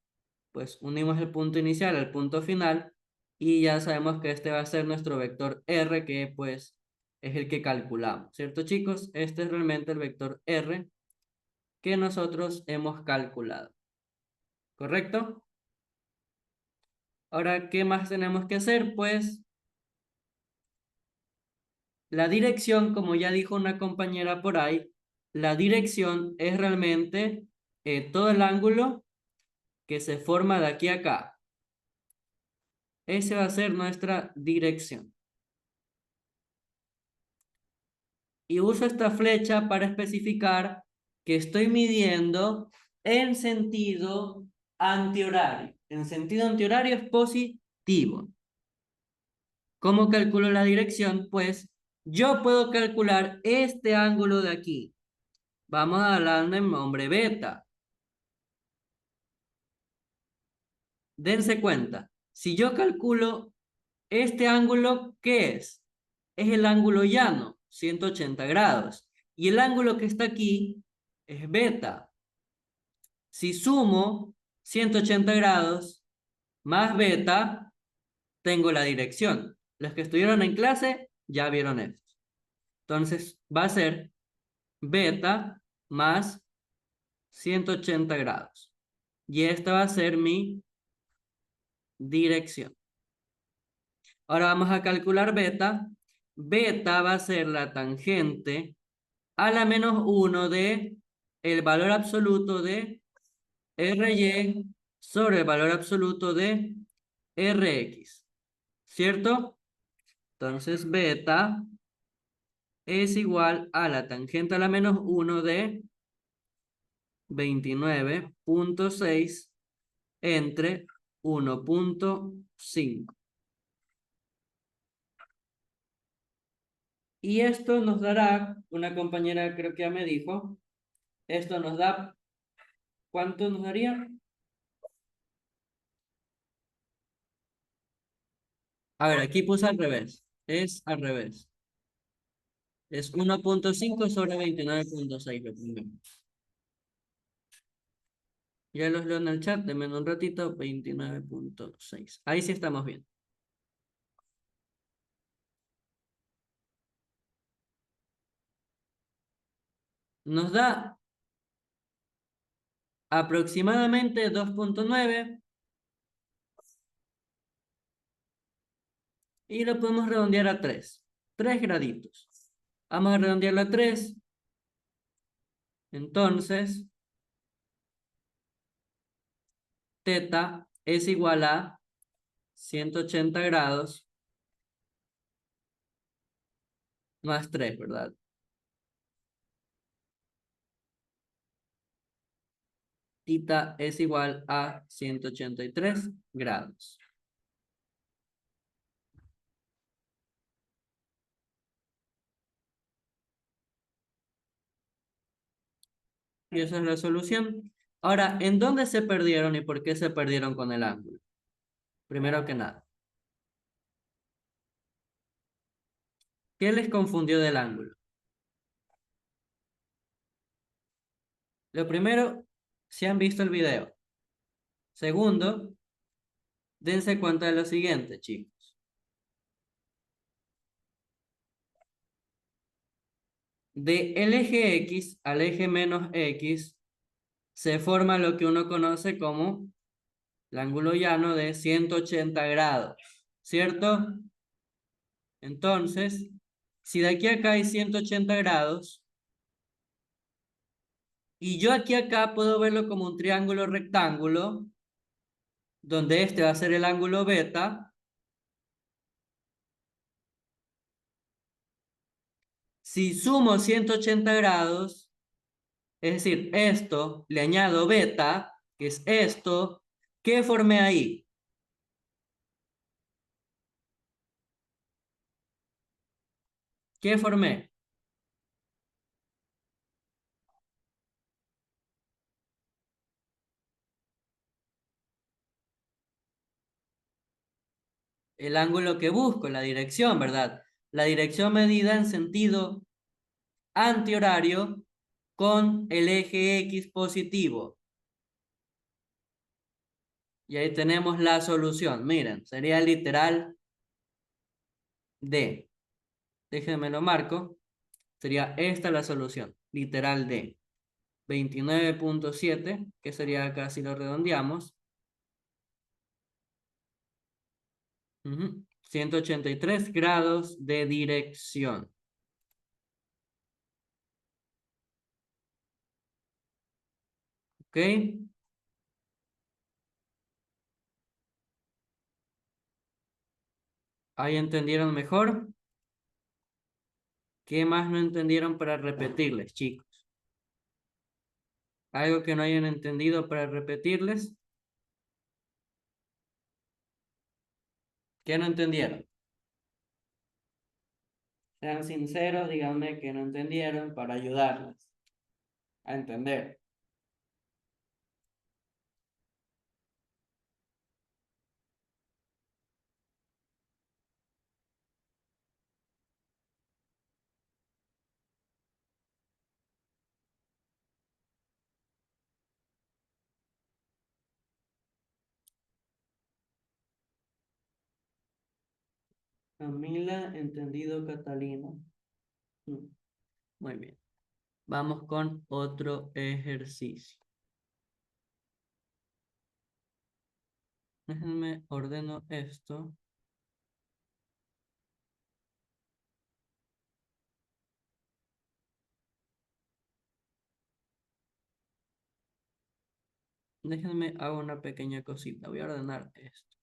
Pues unimos el punto inicial al punto final y ya sabemos que este va a ser nuestro vector R, que pues es el que calculamos, ¿cierto, chicos? Este es realmente el vector R que nosotros hemos calculado, ¿correcto? Ahora, ¿qué más tenemos que hacer? Pues la dirección, como ya dijo una compañera por ahí, la dirección es realmente todo el ángulo que se forma de aquí a acá. Ese va a ser nuestra dirección. Y uso esta flecha para especificar que estoy midiendo en sentido antihorario. En sentido antihorario es positivo. ¿Cómo calculo la dirección? Pues yo puedo calcular este ángulo de aquí. Vamos a hablar en nombre beta. Dense cuenta, si yo calculo este ángulo, ¿qué es? Es el ángulo llano, 180 grados. Y el ángulo que está aquí es beta. Si sumo 180 grados más beta, tengo la dirección. Los que estuvieron en clase ya vieron esto. Entonces va a ser beta más 180 grados. Y esta va a ser mi dirección. Ahora vamos a calcular beta. Beta va a ser la tangente a la menos 1 de el valor absoluto de RY sobre el valor absoluto de RX. ¿Cierto? Entonces beta es igual a la tangente a la menos 1 de 29,6 entre 1,5. Y esto nos dará, una compañera creo que ya me dijo, esto nos da, ¿cuánto nos daría? A ver, aquí puse al revés. Es al revés. Es 1,5 sobre 29,6. Lo pongo. Ya los leo en el chat, denme un ratito, 29,6. Ahí sí estamos bien. Nos da aproximadamente 2,9 y lo podemos redondear a 3. 3 graditos. Vamos a redondearlo a 3. Entonces, teta es igual a 180 grados más 3, ¿verdad? Tita es igual a 183 grados. Y esa es la solución. Ahora, ¿en dónde se perdieron y por qué se perdieron con el ángulo? Primero que nada, ¿qué les confundió del ángulo? Lo primero, si han visto el video. Segundo, dense cuenta de lo siguiente, chicos. De el eje X al eje menos X se forma lo que uno conoce como el ángulo llano de 180 grados, ¿cierto? Entonces, si de aquí a acá hay 180 grados, y yo aquí acá puedo verlo como un triángulo rectángulo, donde este va a ser el ángulo beta. Si sumo 180 grados, es decir, esto, le añado beta, que es esto, ¿qué formé ahí? ¿Qué formé? El ángulo que busco, la dirección, ¿verdad? La dirección medida en sentido antihorario con el eje X positivo. Y ahí tenemos la solución. Miren, sería literal D. Déjenme lo marco. Sería esta la solución. Literal D. 29.7, que sería acá si lo redondeamos. 183 grados de dirección. ¿Ok? ¿Ahí entendieron mejor? ¿Qué más no entendieron para repetirles, chicos? ¿Algo que no hayan entendido para repetirles? ¿Qué no entendieron? Sean sinceros, díganme que no entendieron para ayudarles a entender. Camila, entendido, Catalina. Mm, Muy bien. Vamos con otro ejercicio. Déjenme ordeno esto. Déjenme hago una pequeña cosita. Voy a ordenar esto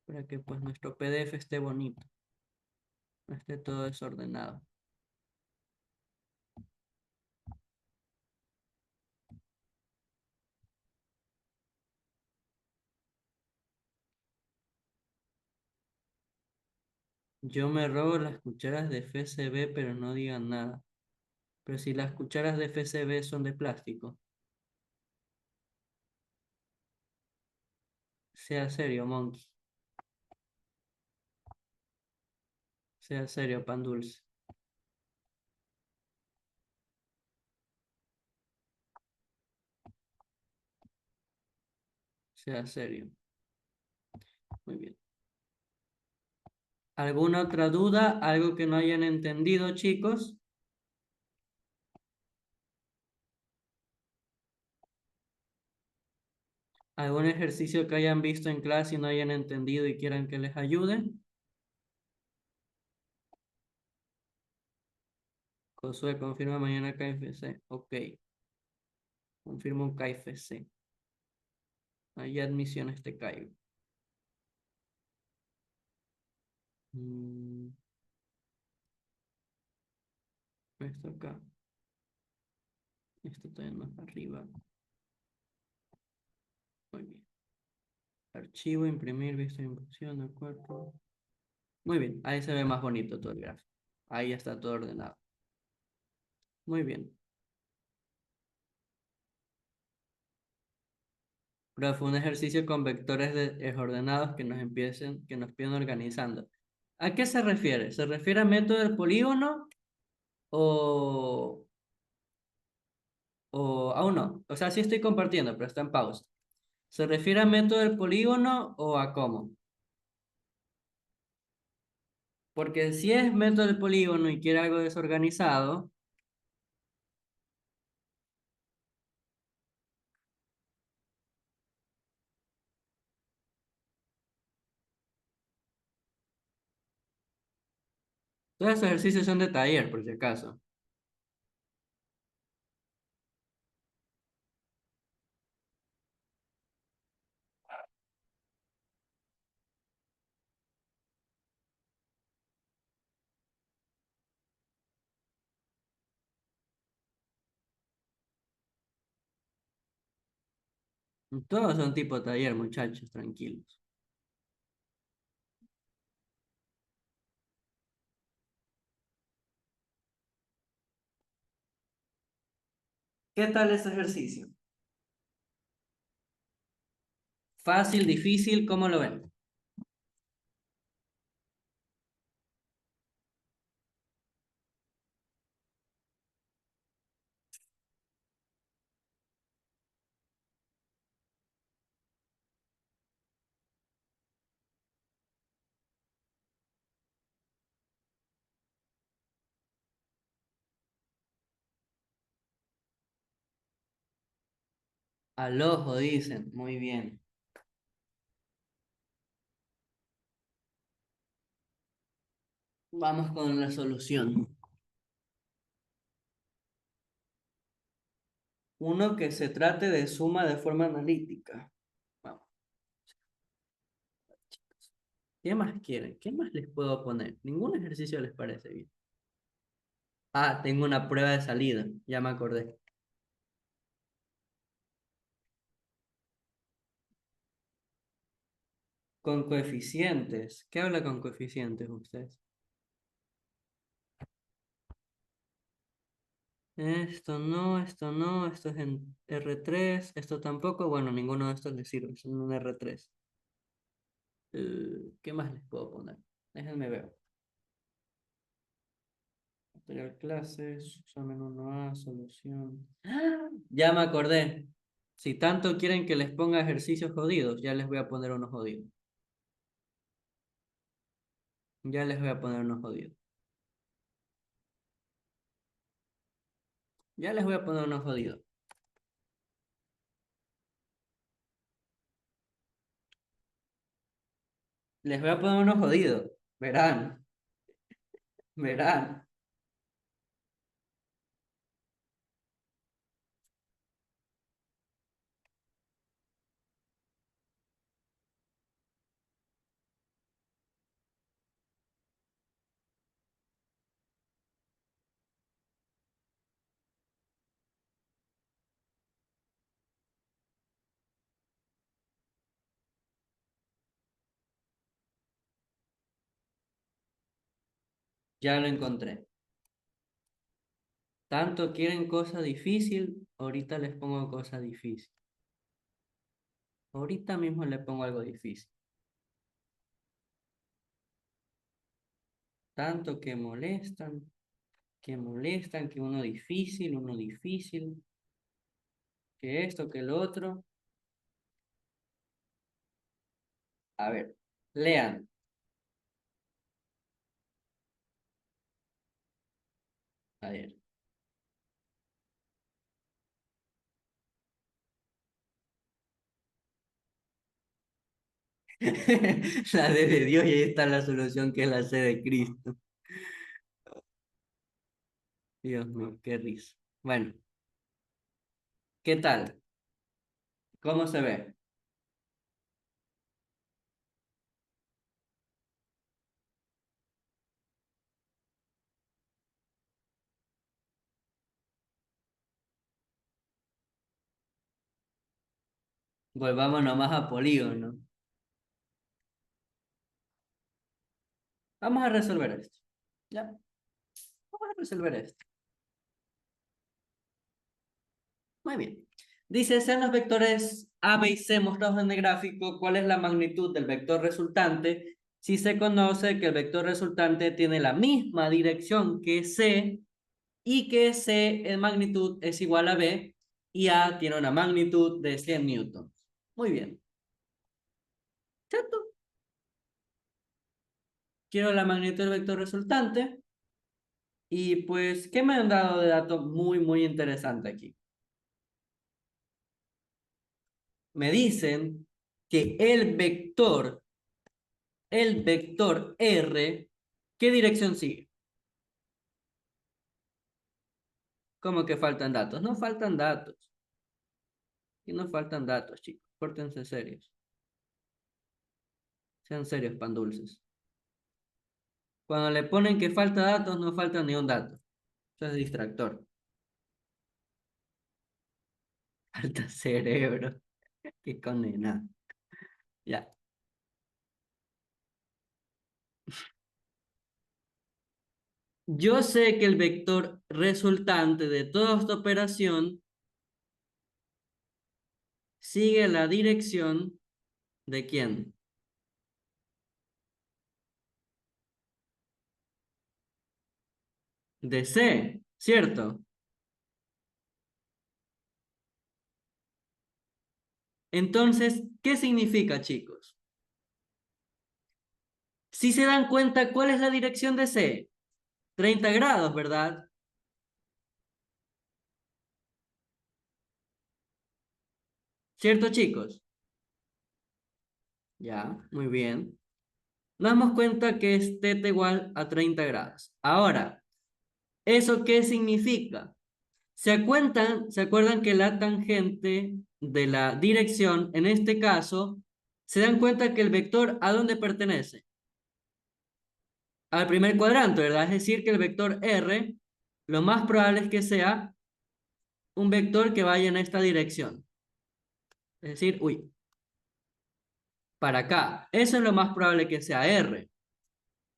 para que pues nuestro PDF esté bonito, no esté todo desordenado. Yo me robo las cucharas de FCB, pero no digan nada. Pero si las cucharas de FCB son de plástico, sea serio, Monkey. Sea serio, pan dulce. Sea serio. Muy bien. ¿Alguna otra duda? ¿Algo que no hayan entendido, chicos? ¿Algún ejercicio que hayan visto en clase y no hayan entendido y quieran que les ayude? Josué, confirma mañana KFC. Ok, confirmo un KFC. Ahí admisiones te caigo. Mm, Esto acá. Esto todavía más arriba. Muy bien. Archivo, imprimir, vista de impresión, de acuerdo. Muy bien, ahí se ve más bonito todo el gráfico. Ahí está todo ordenado. Muy bien. Pero fue un ejercicio con vectores desordenados que nos empiecen, que nos piden organizando. ¿A qué se refiere? ¿Se refiere a método del polígono o, aún no? O sea, sí estoy compartiendo, pero está en pausa. ¿Se refiere a método del polígono o a cómo? Porque si es método del polígono y quiere algo desorganizado, todos esos ejercicios son de taller, por si acaso. Todos son tipo taller, muchachos, tranquilos. ¿Qué tal ese ejercicio? ¿Fácil, difícil? ¿Cómo lo ven? Al ojo, dicen. Muy bien. Vamos con la solución. Uno que se trate de suma de forma analítica. Vamos. ¿Qué más quieren? ¿Qué más les puedo poner? Ningún ejercicio les parece bien. Ah, tengo una prueba de salida. Ya me acordé. Con coeficientes. ¿Qué habla con coeficientes ustedes? Esto no, esto es en R3, esto tampoco, bueno, ninguno de estos les sirve, son un R3. ¿Qué más les puedo poner? Déjenme ver. Material clases, examen 1A, solución. ¡Ah! Ya me acordé. Si tanto quieren que les ponga ejercicios jodidos, ya les voy a poner unos jodidos. Ya les voy a poner unos jodidos. Ya les voy a poner unos jodidos. Les voy a poner unos jodidos. Verán, verán. Ya lo encontré. Tanto quieren cosa difícil, ahorita les pongo cosa difícil. Ahorita mismo les pongo algo difícil. Tanto que molestan, que uno difícil, que esto, que lo otro. A ver, lean. A ver. La D de Dios y ahí está la solución que es la C de Cristo. Dios mío, qué risa. Bueno, ¿qué tal? ¿Cómo se ve? Volvamos nomás a polígono. Vamos a resolver esto. Ya, vamos a resolver esto. Muy bien. Dice, sean los vectores A, B y C mostrados en el gráfico, ¿cuál es la magnitud del vector resultante? Si se conoce que el vector resultante tiene la misma dirección que C y que C en magnitud es igual a B y A tiene una magnitud de 100 newtons. Muy bien. ¿Cierto? Quiero la magnitud del vector resultante y pues, ¿qué me han dado de dato muy interesante aquí? Me dicen que el vector R, ¿qué dirección sigue? ¿Cómo que faltan datos? No faltan datos. Y no faltan datos, chicos. Pórtense serios. Sean serios, pan dulces. Cuando le ponen que falta datos, no falta ni un dato. Eso es distractor. Falta cerebro. Qué condena. Ya. Yo sé que el vector resultante de toda esta operación sigue la dirección de quién? De C, ¿cierto? Entonces, ¿qué significa, chicos? Si se dan cuenta, ¿cuál es la dirección de C? 30 grados, ¿verdad? ¿Cierto, chicos? Ya, muy bien. Nos damos cuenta que es θ igual a 30 grados. Ahora, ¿eso qué significa? ¿Se acuerdan que la tangente de la dirección, en este caso, se dan cuenta que el vector ¿a dónde pertenece? Al primer cuadrante, ¿verdad? Es decir, que el vector R, lo más probable es que sea un vector que vaya en esta dirección. Es decir, uy, para acá. Eso es lo más probable que sea R.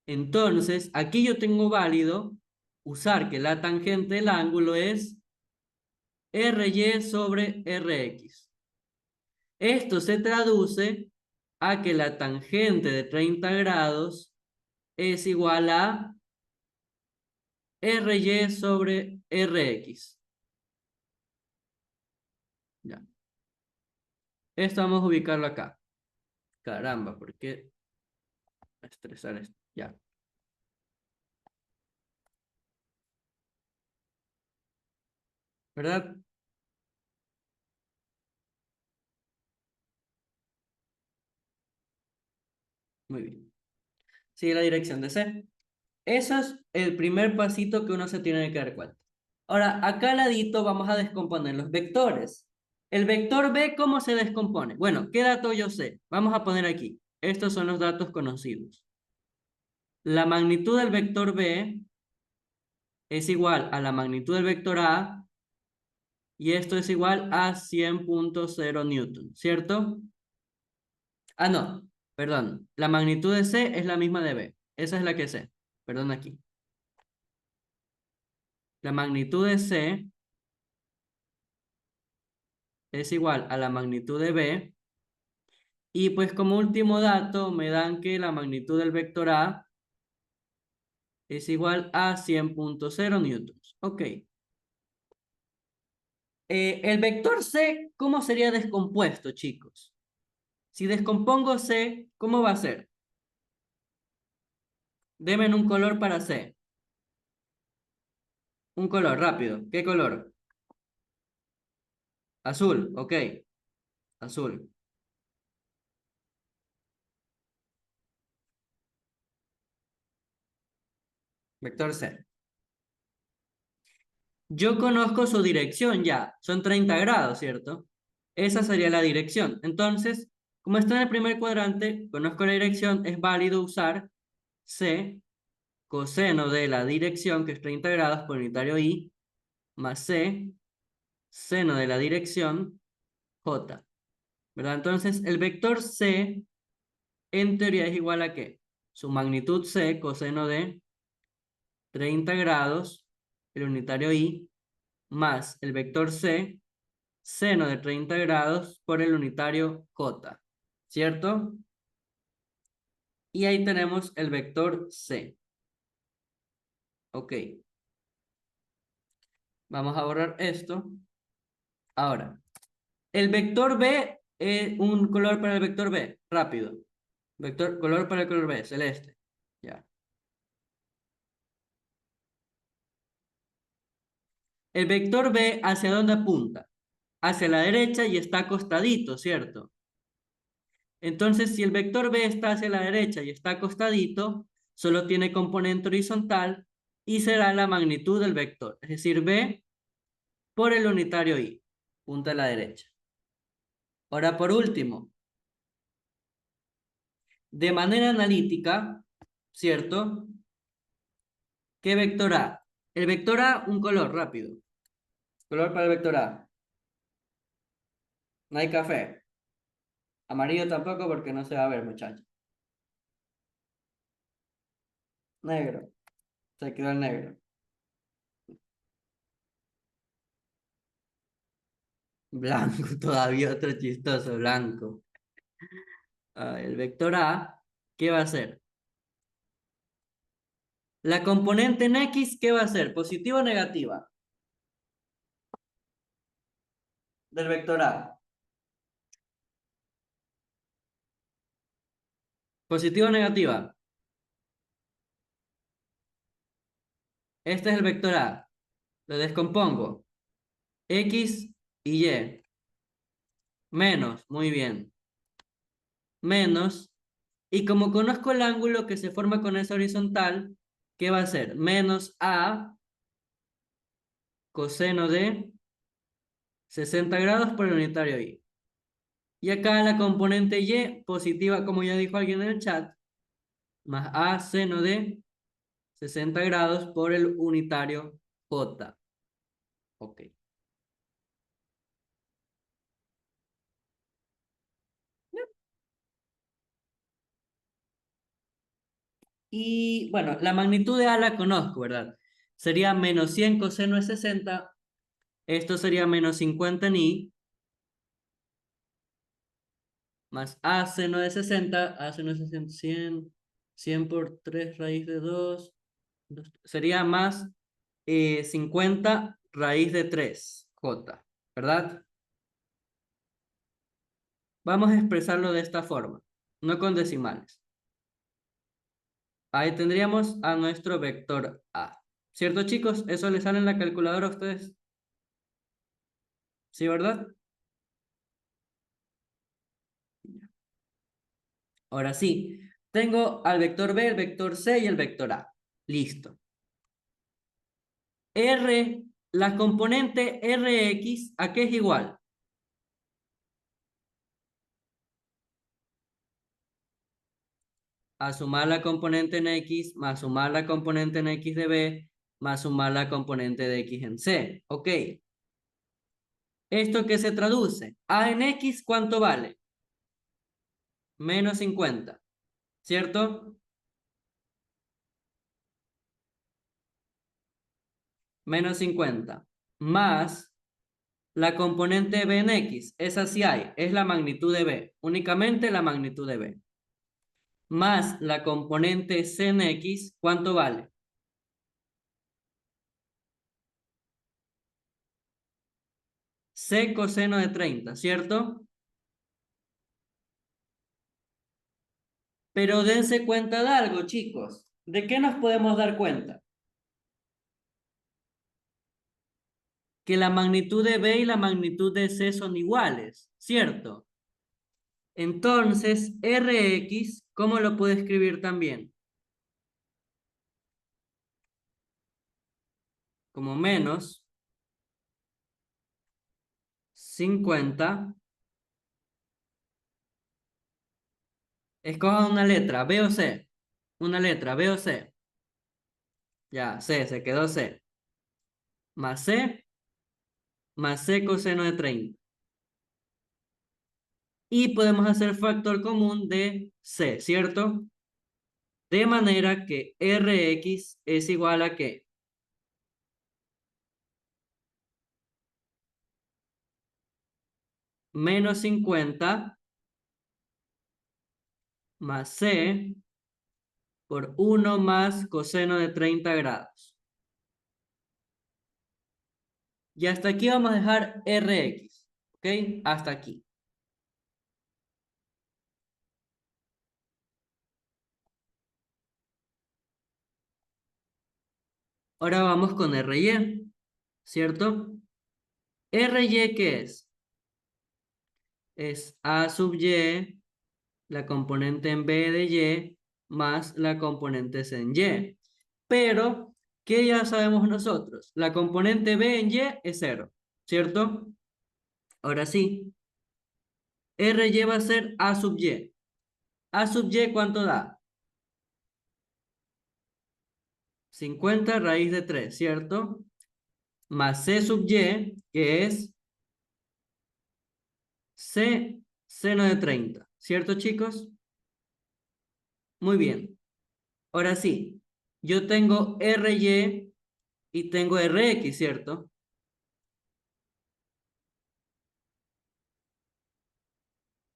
Entonces, aquí yo tengo válido usar que la tangente del ángulo es RY sobre RX. Esto se traduce a que la tangente de 30 grados es igual a RY sobre RX. Ya. Esto vamos a ubicarlo acá. Caramba, ¿por qué estresar esto? Ya, ¿verdad? Muy bien. Sigue la dirección de C. Eso es el primer pasito que uno se tiene que dar cuenta. Ahora, acá al ladito vamos a descomponer los vectores. El vector B, ¿cómo se descompone? Bueno, ¿qué dato yo sé? Vamos a poner aquí. Estos son los datos conocidos. La magnitud del vector B es igual a la magnitud del vector A y esto es igual a 100.0 newton, ¿cierto? Ah, no, perdón. La magnitud de C es la misma de B. Esa es la que sé. Perdón aquí. La magnitud de C es igual a la magnitud de B. Y pues como último dato me dan que la magnitud del vector A es igual a 100.0 newtons. Ok. El vector C, ¿cómo sería descompuesto, chicos? Si descompongo C, ¿cómo va a ser? Deme un color para C. Un color, rápido. ¿Qué color? Azul, ok. Azul. Vector C. Yo conozco su dirección ya. Son 30 grados, ¿cierto? Esa sería la dirección. Entonces, como está en el primer cuadrante, conozco la dirección, es válido usar C, coseno de la dirección, que es 30 grados por unitario I, más C, seno de la dirección, J. ¿Verdad? Entonces, el vector C, en teoría, es igual a ¿qué? Su magnitud C, coseno de 30 grados, el unitario I, más el vector C, seno de 30 grados por el unitario J. ¿Cierto? Y ahí tenemos el vector C. Ok. Vamos a borrar esto. Ahora, el vector B, un color para el vector B, rápido. Vector, color para el color B, celeste. Ya. El vector B, ¿hacia dónde apunta? Hacia la derecha y está acostadito, ¿cierto? Entonces, si el vector B está hacia la derecha y está acostadito, solo tiene componente horizontal y será la magnitud del vector, es decir, B por el unitario I, punta a la derecha. Ahora, por último, de manera analítica, ¿cierto? ¿Qué vector A? El vector A, un color rápido. Color para el vector A. No hay café. Amarillo tampoco porque no se va a ver, muchachos. Negro. Se quedó el negro. Blanco, todavía otro chistoso, blanco. El vector A, ¿qué va a ser? La componente en X, ¿qué va a ser? ¿Positiva o negativa? Del vector A. ¿Positiva o negativa? Este es el vector A. Lo descompongo. X y Y. Menos, muy bien. Menos. Y como conozco el ángulo que se forma con esa horizontal, ¿qué va a ser? Menos A coseno de 60 grados por el unitario Y. Y acá la componente Y positiva, como ya dijo alguien en el chat, más A seno de 60 grados por el unitario J. Ok. Y bueno, la magnitud de A la conozco, ¿verdad? Sería menos 100 coseno de 60. Esto sería menos 50 en I, más A seno de 60. A seno de 60, 100 por 3 raíz de 2. Sería más 50 raíz de 3 J, ¿verdad? Vamos a expresarlo de esta forma, no con decimales. Ahí tendríamos a nuestro vector A. ¿Cierto, chicos? ¿Eso les sale en la calculadora a ustedes? ¿Sí, verdad? Ahora sí, tengo al vector B, el vector C y el vector A. Listo. R, la componente Rx, ¿a qué es igual? A sumar la componente en X, más sumar la componente en X de B, más sumar la componente de X en C. Ok. ¿Esto qué se traduce? A en X, ¿cuánto vale? Menos 50, ¿cierto? Menos 50. Más la componente B en X. Esa sí hay. Es la magnitud de B. Únicamente la magnitud de B. Más la componente C en X. ¿Cuánto vale? C coseno de 30, ¿cierto? Pero dense cuenta de algo, chicos. ¿De qué nos podemos dar cuenta? Que la magnitud de B y la magnitud de C son iguales, ¿cierto? Entonces, Rx, ¿cómo lo puedo escribir también? Como menos 50. Escoja una letra, B o C. Una letra, B o C. Ya, C, se quedó C. Más C, más C coseno de 30. Y podemos hacer factor común de C, ¿cierto? De manera que Rx es igual a ¿qué? Menos 50 más C por 1 más coseno de 30 grados. Y hasta aquí vamos a dejar Rx. ¿Ok? Hasta aquí. Ahora vamos con Ry, ¿cierto? Ry, ¿qué es? Es A sub y, la componente en B de y, más la componente C en y. Pero, ¿qué ya sabemos nosotros? La componente B en y es 0, ¿cierto? Ahora sí, Ry va a ser A sub y. A sub y, ¿cuánto da? 50 raíz de 3, ¿cierto? Más C sub y, que es C seno de 30, ¿cierto, chicos? Muy bien. Ahora sí, yo tengo Ry y tengo Rx, ¿cierto?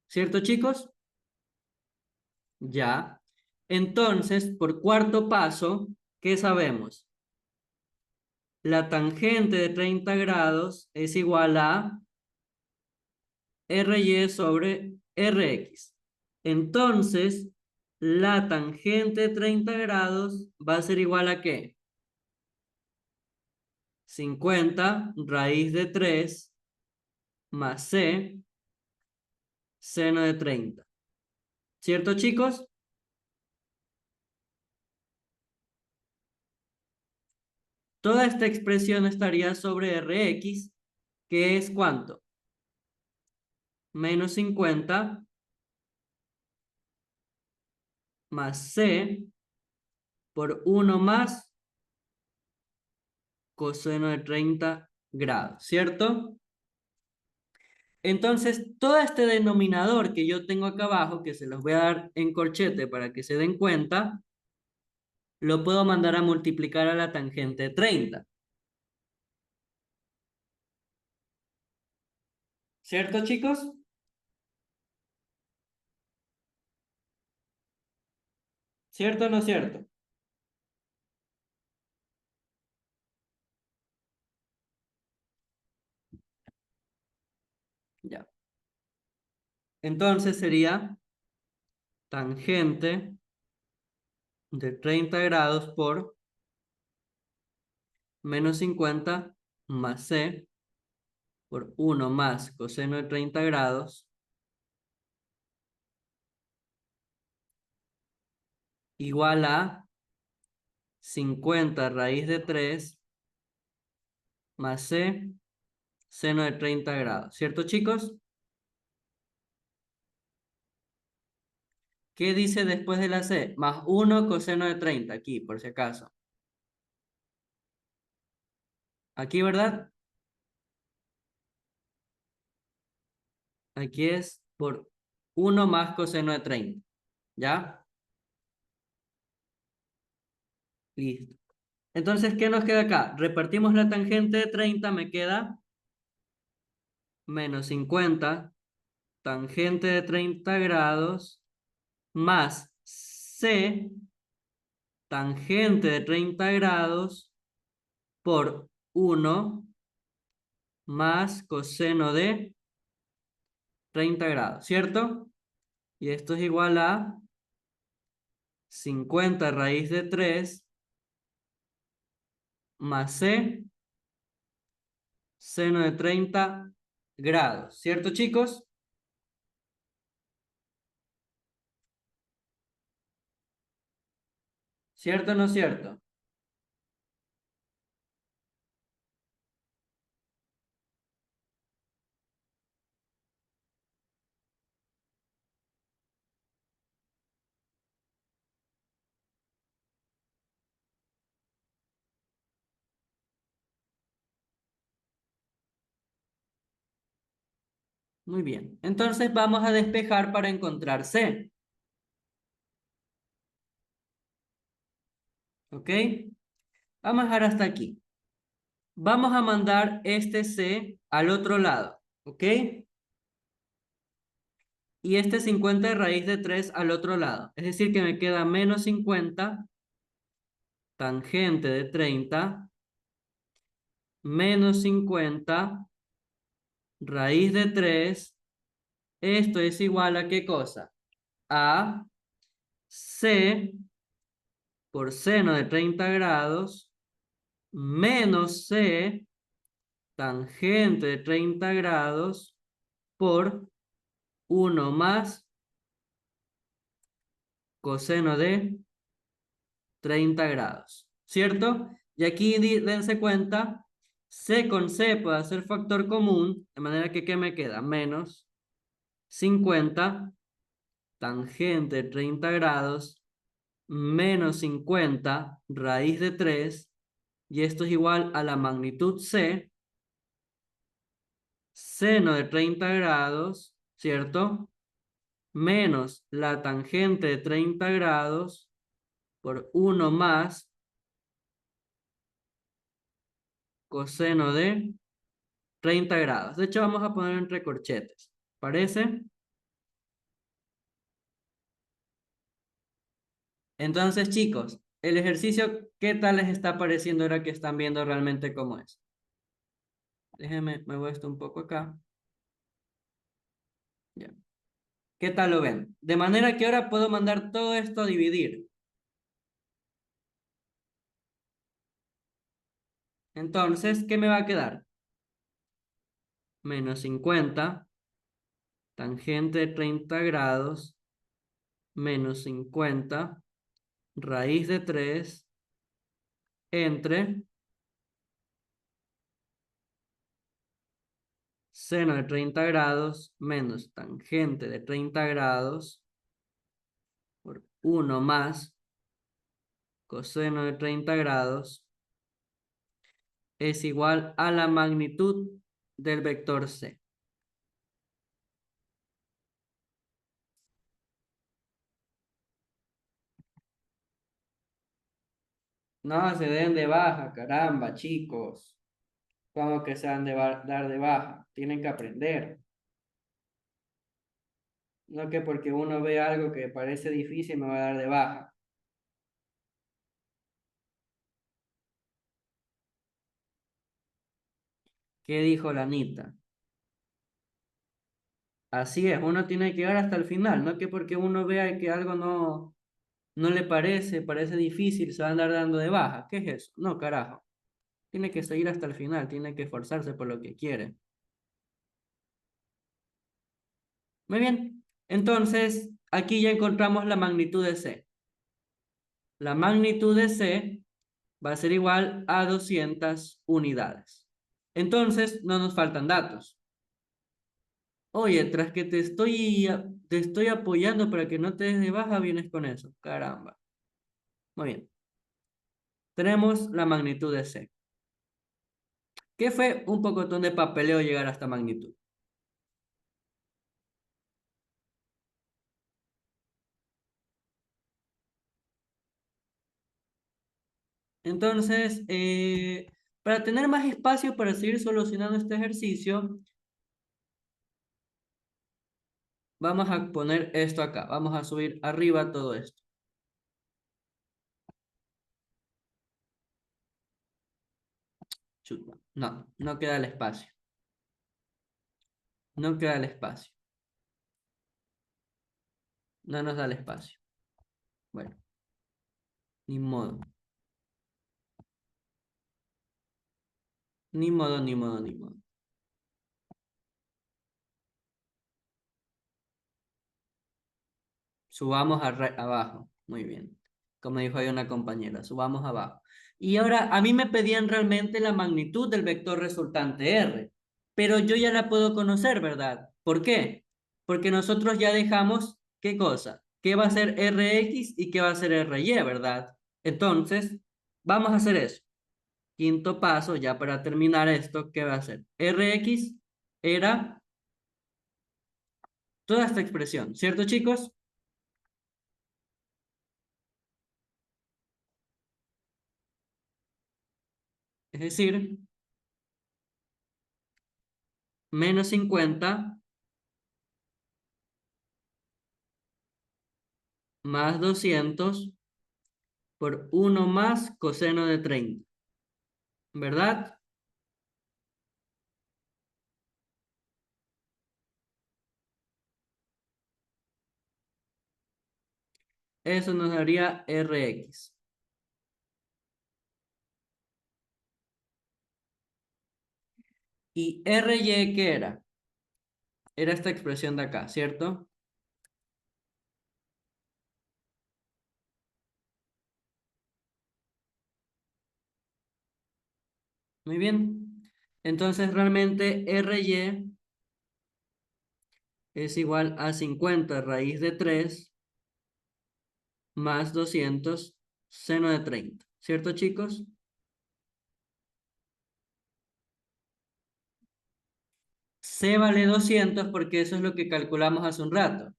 ¿Cierto, chicos? Ya. Entonces, por cuarto paso, ¿qué sabemos? La tangente de 30 grados es igual a Ry sobre Rx. Entonces, la tangente de 30 grados va a ser igual a ¿qué? 50 raíz de 3 más C seno de 30. ¿Cierto, chicos? Toda esta expresión estaría sobre Rx, que es ¿cuánto? Menos 50 más C por 1 más coseno de 30 grados, ¿cierto? Entonces, todo este denominador que yo tengo acá abajo, que se los voy a dar en corchete para que se den cuenta, lo puedo mandar a multiplicar a la tangente de 30. ¿Cierto, chicos? ¿Cierto o no cierto? Ya. Entonces sería tangente de 30 grados por menos 50 más C por 1 más coseno de 30 grados igual a 50 raíz de 3 más C seno de 30 grados. ¿Cierto, chicos? ¿Qué dice después de la C? Más 1 coseno de 30, aquí, por si acaso. Aquí, ¿verdad? Aquí es por 1 más coseno de 30. ¿Ya? Listo. Entonces, ¿qué nos queda acá? Repartimos la tangente de 30, me queda menos 50, tangente de 30 grados, más C, tangente de 30 grados, por 1 más coseno de 30 grados, ¿cierto? Y esto es igual a 50 raíz de 3 más C seno de 30 grados, ¿cierto, chicos? ¿Cierto o no cierto? Muy bien. Entonces vamos a despejar para encontrar C. ¿Ok? Vamos a dejar hasta aquí. Vamos a mandar este C al otro lado. ¿Ok? Y este 50 de raíz de 3 al otro lado. Es decir, que me queda menos 50 tangente de 30 menos 50 raíz de 3. Esto es igual a ¿qué cosa? A C por seno de 30 grados menos C tangente de 30 grados por 1 más coseno de 30 grados, ¿cierto? Y aquí dense cuenta, C con C puede hacer factor común, de manera que ¿qué me queda? Menos 50 tangente de 30 grados menos 50 raíz de 3, y esto es igual a la magnitud C, seno de 30 grados, ¿cierto? Menos la tangente de 30 grados por 1 más coseno de 30 grados. De hecho, vamos a poner entre corchetes. ¿Parece? Entonces, chicos, el ejercicio, ¿qué tal les está pareciendo ahora que están viendo realmente cómo es? Déjenme, me voy esto un poco acá. Ya. ¿Qué tal lo ven? De manera que ahora puedo mandar todo esto a dividir. Entonces, ¿qué me va a quedar? Menos 50 tangente de 30 grados menos 50 raíz de 3 entre seno de 30 grados menos tangente de 30 grados por 1 más coseno de 30 grados es igual a la magnitud del vector C. No, se den de baja, caramba, chicos. ¿Cómo que se han de dar de baja? Tienen que aprender. No que porque uno ve algo que parece difícil me va a dar de baja. ¿Qué dijo la Anita? Así es, uno tiene que llegar hasta el final, no que porque uno vea que algo no le parece difícil, se va a andar dando de baja. ¿Qué es eso? No, carajo. Tiene que seguir hasta el final, tiene que esforzarse por lo que quiere. Muy bien, entonces aquí ya encontramos la magnitud de C. La magnitud de C va a ser igual a 200 unidades. Entonces, no nos faltan datos. Oye, tras que te estoy apoyando para que no te des de baja, vienes con eso. Caramba. Muy bien. Tenemos la magnitud de C. ¿Qué fue un pocotón de papeleo llegar a esta magnitud? Entonces, para tener más espacio para seguir solucionando este ejercicio, vamos a poner esto acá. Vamos a subir arriba todo esto. Chuta. No, no queda el espacio. No queda el espacio. No nos da el espacio. Bueno, ni modo. Ni modo, ni modo, ni modo. Subamos abajo. Muy bien. Como dijo ahí una compañera, subamos abajo. Y ahora, a mí me pedían realmente la magnitud del vector resultante R, pero yo ya la puedo conocer, ¿verdad? ¿Por qué? Porque nosotros ya dejamos, ¿qué cosa? ¿Qué va a ser Rx y qué va a ser Ry, ¿verdad? Entonces, vamos a hacer eso. Quinto paso, ya para terminar esto, ¿qué va a ser? Rx era toda esta expresión, ¿cierto, chicos? Es decir, menos 50 más 200 por 1 más coseno de 30, ¿verdad? Eso nos daría Rx. ¿Y Ry qué era? Era esta expresión de acá, ¿cierto? Muy bien. Entonces realmente Ry es igual a 50 raíz de 3 más 200 seno de 30, ¿cierto, chicos? C vale 200 porque eso es lo que calculamos hace un rato.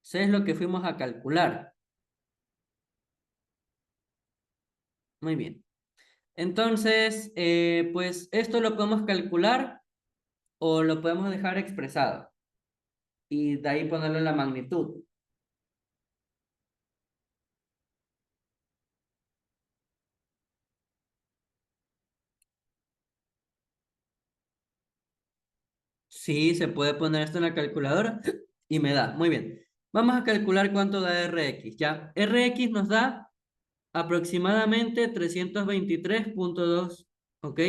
C es lo que fuimos a calcular. Muy bien. Entonces, pues esto lo podemos calcular o lo podemos dejar expresado y de ahí ponerle la magnitud. Sí, se puede poner esto en la calculadora y me da. Muy bien. Vamos a calcular cuánto da Rx, ¿ya? Rx nos da Aproximadamente 323,2. ¿Ok?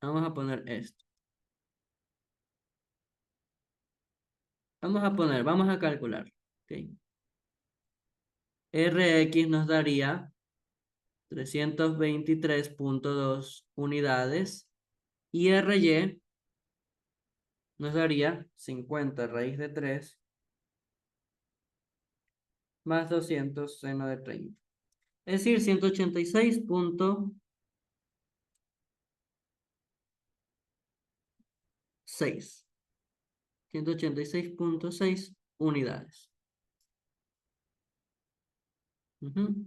Vamos a poner esto. Vamos a calcular. ¿Ok? Rx nos daría 323,2 unidades y Ry nos daría 50 raíz de 3 más 200 seno de 30. Es decir, 186,6. 186,6 unidades. Ujú.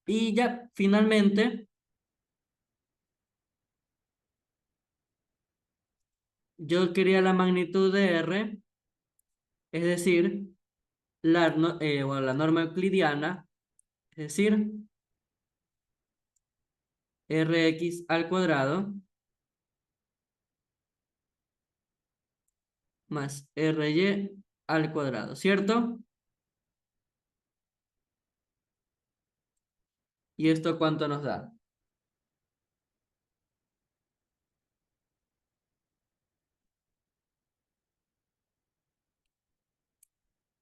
Y ya, finalmente, yo quería la magnitud de R, es decir, bueno, la norma euclidiana, es decir, Rx al cuadrado más Ry al cuadrado, ¿cierto? ¿Y esto cuánto nos da?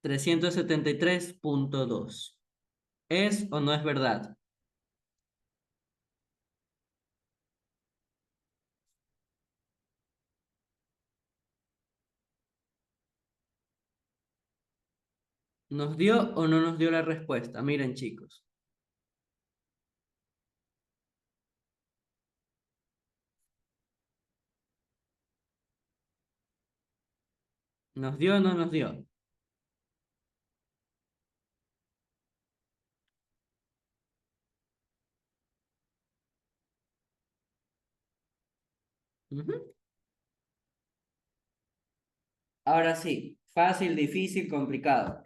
373,2. ¿Es o no es verdad? ¿Nos dio o no nos dio la respuesta? Miren, chicos. ¿Nos dio o no nos dio? Ujú. Ahora sí, fácil, difícil, complicado.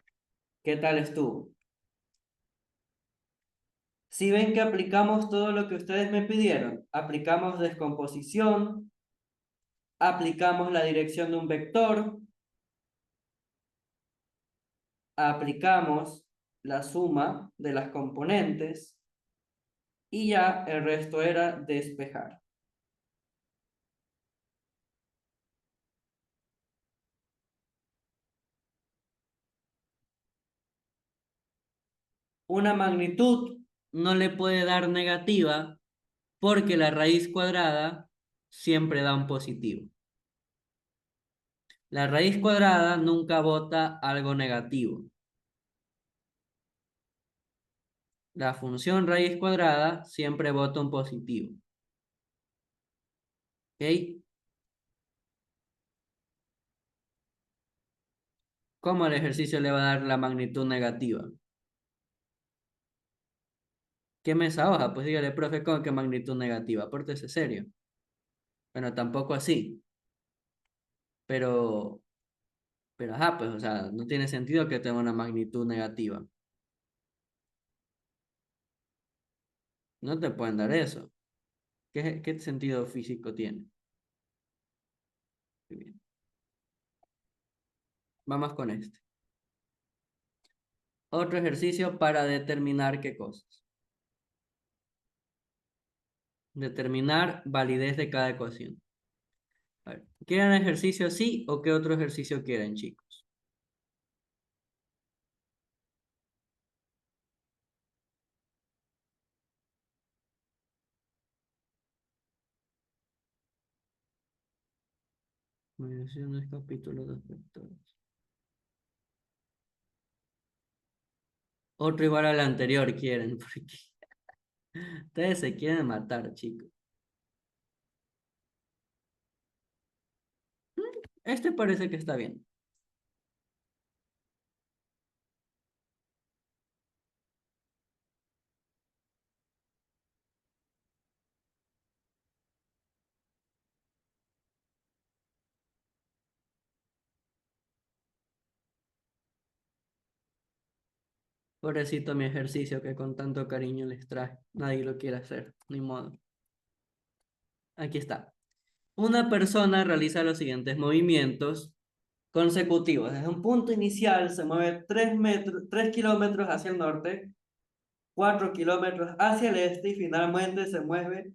¿Qué tal estuvo? Si ven que aplicamos todo lo que ustedes me pidieron, aplicamos descomposición, aplicamos la dirección de un vector, aplicamos la suma de las componentes y ya el resto era despejar. Una magnitud no le puede dar negativa porque la raíz cuadrada siempre da un positivo. La raíz cuadrada nunca bota algo negativo. La función raíz cuadrada siempre bota un positivo. ¿Ok? ¿Cómo el ejercicio le va a dar la magnitud negativa? ¿Qué me esa hoja? Pues dígale, profe, ¿cómo que magnitud negativa? Pórtese serio. Bueno, tampoco así. Pero, ajá, pues, o sea, no tiene sentido que tenga una magnitud negativa. No te pueden dar eso. ¿Qué sentido físico tiene? Muy bien. Vamos con este. Otro ejercicio para determinar qué cosas. Determinar validez de cada ecuación. A ver, ¿quieren ejercicio así o qué otro ejercicio quieren, chicos? Mediciones, capítulo de vectores. Otro igual al anterior quieren, porque ustedes se quieren matar, chicos. Este parece que está bien. Pobrecito mi ejercicio que con tanto cariño les traje. Nadie lo quiere hacer, ni modo. Aquí está. Una persona realiza los siguientes movimientos consecutivos. Desde un punto inicial se mueve 3 kilómetros hacia el norte, 4 kilómetros hacia el este y finalmente se mueve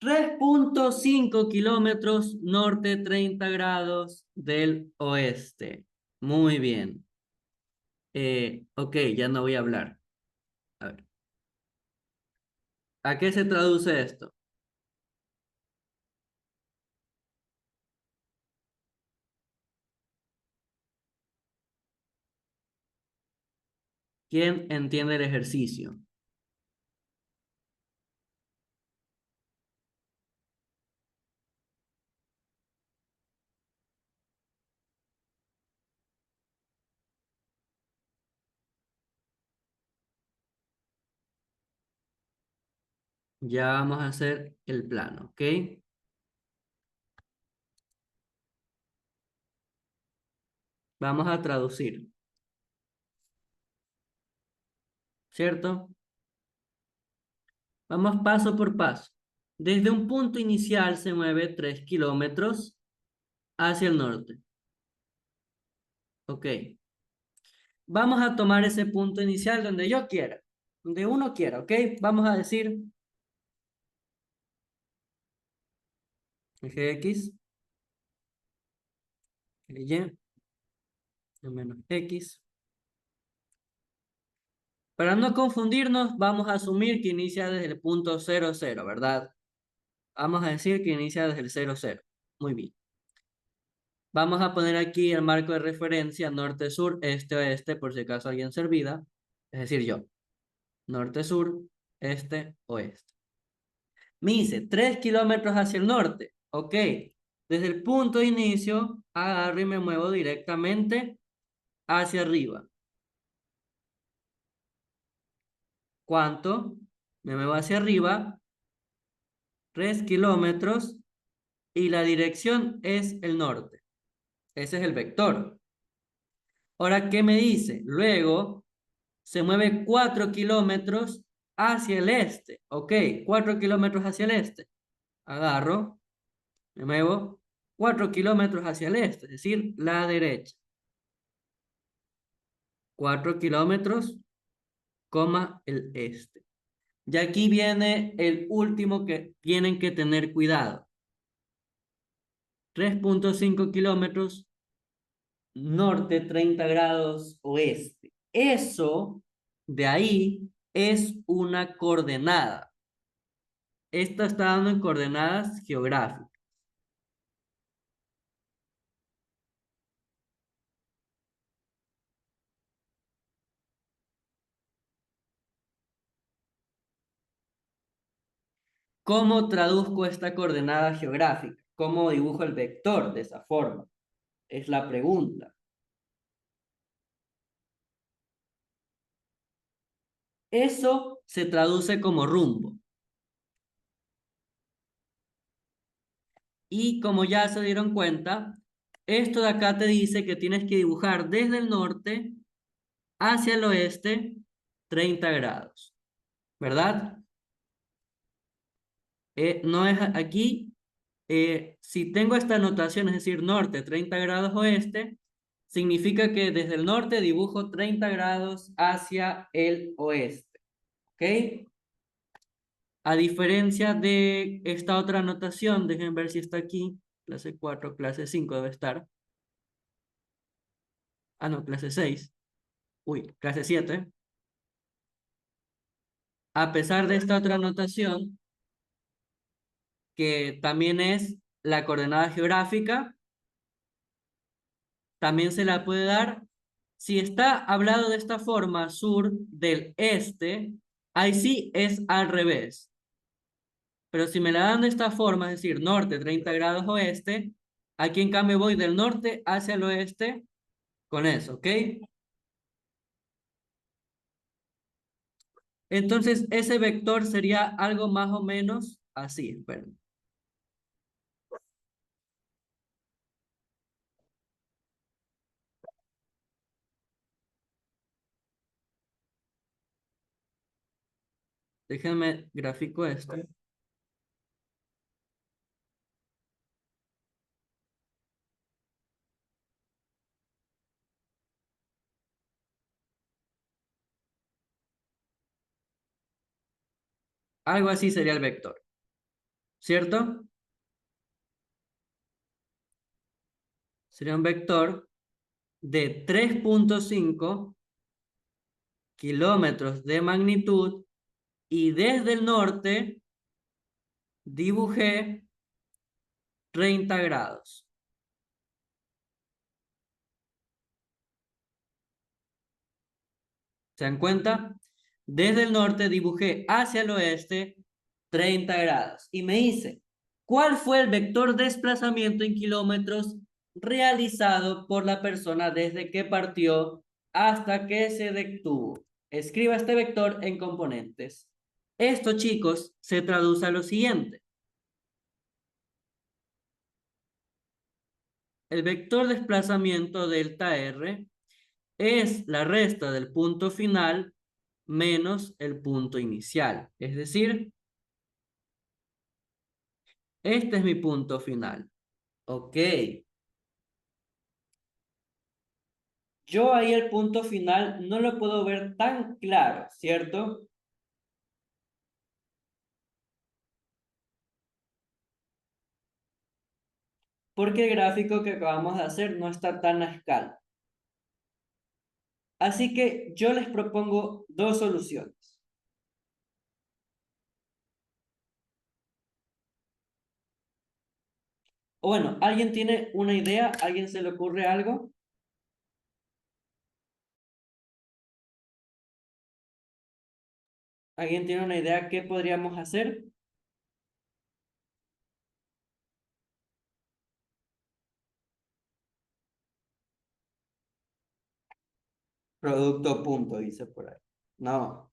3,5 kilómetros norte 30 grados del oeste. Muy bien. Ok, ya no voy a hablar. A ver, ¿a qué se traduce esto? ¿Quién entiende el ejercicio? Ya vamos a hacer el plano, ¿ok? Vamos a traducir, ¿cierto? Vamos paso por paso. Desde un punto inicial se mueve 3 kilómetros hacia el norte. Ok. Vamos a tomar ese punto inicial donde yo quiera, donde uno quiera, ¿ok? Vamos a decir eje X, eje Y, menos X. Para no confundirnos, vamos a asumir que inicia desde el punto 0, 0, ¿verdad? Vamos a decir que inicia desde el 0, 0. Muy bien. Vamos a poner aquí el marco de referencia norte, sur, este, oeste, por si acaso alguien se olvida. Es decir, yo. Norte, sur, este, oeste. Me dice 3 kilómetros hacia el norte. Ok. Desde el punto de inicio, agarro y me muevo directamente hacia arriba. ¿Cuánto? Me muevo hacia arriba 3 kilómetros y la dirección es el norte. Ese es el vector. Ahora, ¿qué me dice? Luego se mueve 4 kilómetros hacia el este. Ok, 4 kilómetros hacia el este. Agarro, me muevo 4 kilómetros hacia el este, es decir, la derecha. 4 kilómetros, coma el este. Y aquí viene el último que tienen que tener cuidado. 3,5 kilómetros norte 30 grados oeste. Eso de ahí es una coordenada. Esto está dando en coordenadas geográficas. ¿Cómo traduzco esta coordenada geográfica? ¿Cómo dibujo el vector de esa forma? Es la pregunta. Eso se traduce como rumbo. Y como ya se dieron cuenta, esto de acá te dice que tienes que dibujar desde el norte hacia el oeste 30 grados, ¿verdad? No es aquí, si tengo esta notación, es decir, norte 30 grados oeste, significa que desde el norte dibujo 30 grados hacia el oeste, ¿ok? A diferencia de esta otra notación, dejen ver si está aquí, clase 4, clase 5 debe estar. Ah, no, clase 6. Uy, clase 7. A pesar de esta otra notación, que también es la coordenada geográfica, también se la puede dar. Si está hablado de esta forma, sur del este, ahí sí es al revés. Pero si me la dan de esta forma, es decir, norte 30 grados oeste, aquí en cambio voy del norte hacia el oeste con eso, ¿ok? Entonces, ese vector sería algo más o menos así, esperen. Déjenme gráfico esto. Algo así sería el vector, ¿cierto? Sería un vector de 3,5 kilómetros de magnitud y desde el norte dibujé 30 grados. ¿Se dan cuenta? Desde el norte dibujé hacia el oeste 30 grados. Y me dice, ¿cuál fue el vector de desplazamiento en kilómetros realizado por la persona desde que partió hasta que se detuvo? Escriba este vector en componentes. Esto, chicos, se traduce a lo siguiente. El vector de desplazamiento delta R es la resta del punto final menos el punto inicial. Es decir, este es mi punto final. Ok. Yo ahí el punto final no lo puedo ver tan claro, ¿cierto? Porque el gráfico que acabamos de hacer no está tan a escala. Así que yo les propongo dos soluciones. O bueno, ¿alguien tiene una idea? ¿Alguien se le ocurre algo? ¿Alguien tiene una idea qué podríamos hacer? Producto punto, dice por ahí. No.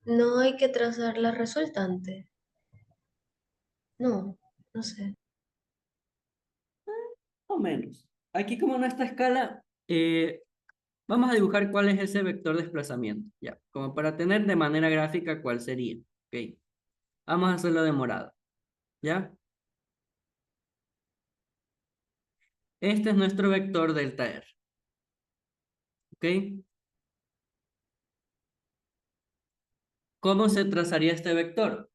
No hay que trazar la resultante. No, no sé. O menos. Aquí como en esta escala, vamos a dibujar cuál es ese vector de desplazamiento, ya, como para tener de manera gráfica cuál sería, ¿ok? Vamos a hacerlo de morado, ¿ya? Este es nuestro vector delta R, ¿ok? ¿Cómo se trazaría este vector?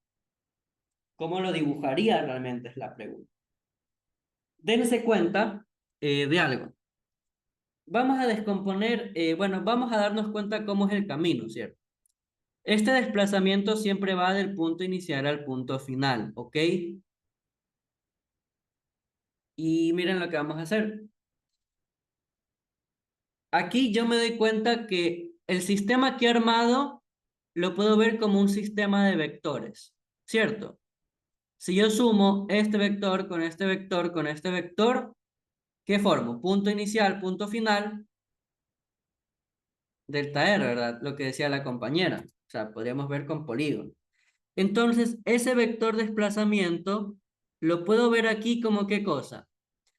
¿Cómo lo dibujaría realmente es la pregunta? Dense cuenta de algo. Vamos a descomponer, bueno, vamos a darnos cuenta cómo es el camino, ¿cierto? Este desplazamiento siempre va del punto inicial al punto final, ¿ok? Y miren lo que vamos a hacer. Aquí yo me doy cuenta que el sistema que he armado lo puedo ver como un sistema de vectores, ¿cierto? Si yo sumo este vector con este vector con este vector, ¿qué formo? Punto inicial, punto final, delta R, ¿verdad? Lo que decía la compañera. O sea, podríamos ver con polígono. Entonces, ese vector de desplazamiento lo puedo ver aquí como ¿qué cosa?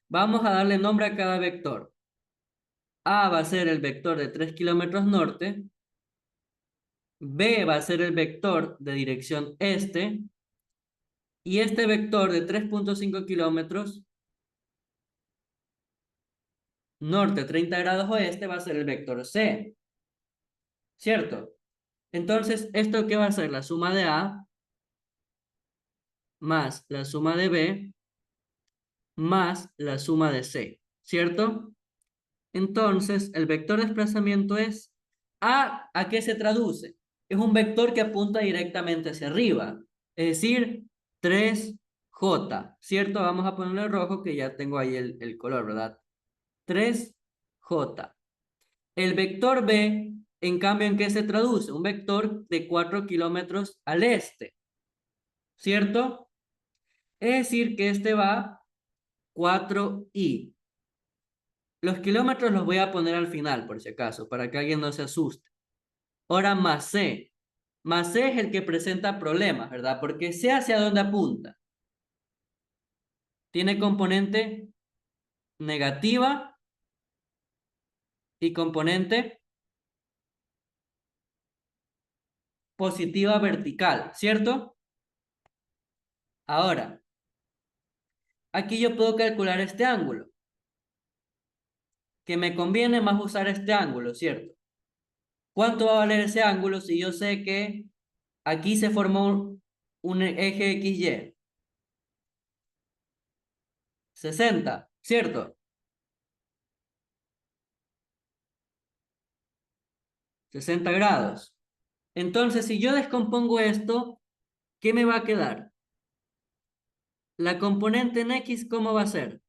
Vamos a darle nombre a cada vector. A va a ser el vector de 3 kilómetros norte, B va a ser el vector de dirección este, y este vector de 3,5 kilómetros norte 30 grados oeste va a ser el vector C, ¿cierto? Entonces, ¿esto qué va a ser? La suma de A más la suma de B más la suma de C, ¿cierto? Entonces, el vector de desplazamiento es ¿a qué se traduce? Es un vector que apunta directamente hacia arriba, es decir, 3J, ¿cierto? Vamos a ponerle rojo que ya tengo ahí el color, ¿verdad? 3J. El vector B, en cambio, ¿en qué se traduce? Un vector de 4 kilómetros al este, ¿cierto? Es decir, que este va 4i. Los kilómetros los voy a poner al final, por si acaso, para que alguien no se asuste. Ahora más C. Más C es el que presenta problemas, ¿verdad? Porque C hacia dónde apunta. Tiene componente negativa y componente positiva vertical, ¿cierto? Ahora, aquí yo puedo calcular este ángulo, que me conviene más usar este ángulo, ¿cierto? ¿Cuánto va a valer ese ángulo si yo sé que aquí se formó un eje XY? 60, ¿cierto? 60 grados. Entonces, si yo descompongo esto, ¿qué me va a quedar? La componente en X, ¿cómo va a ser?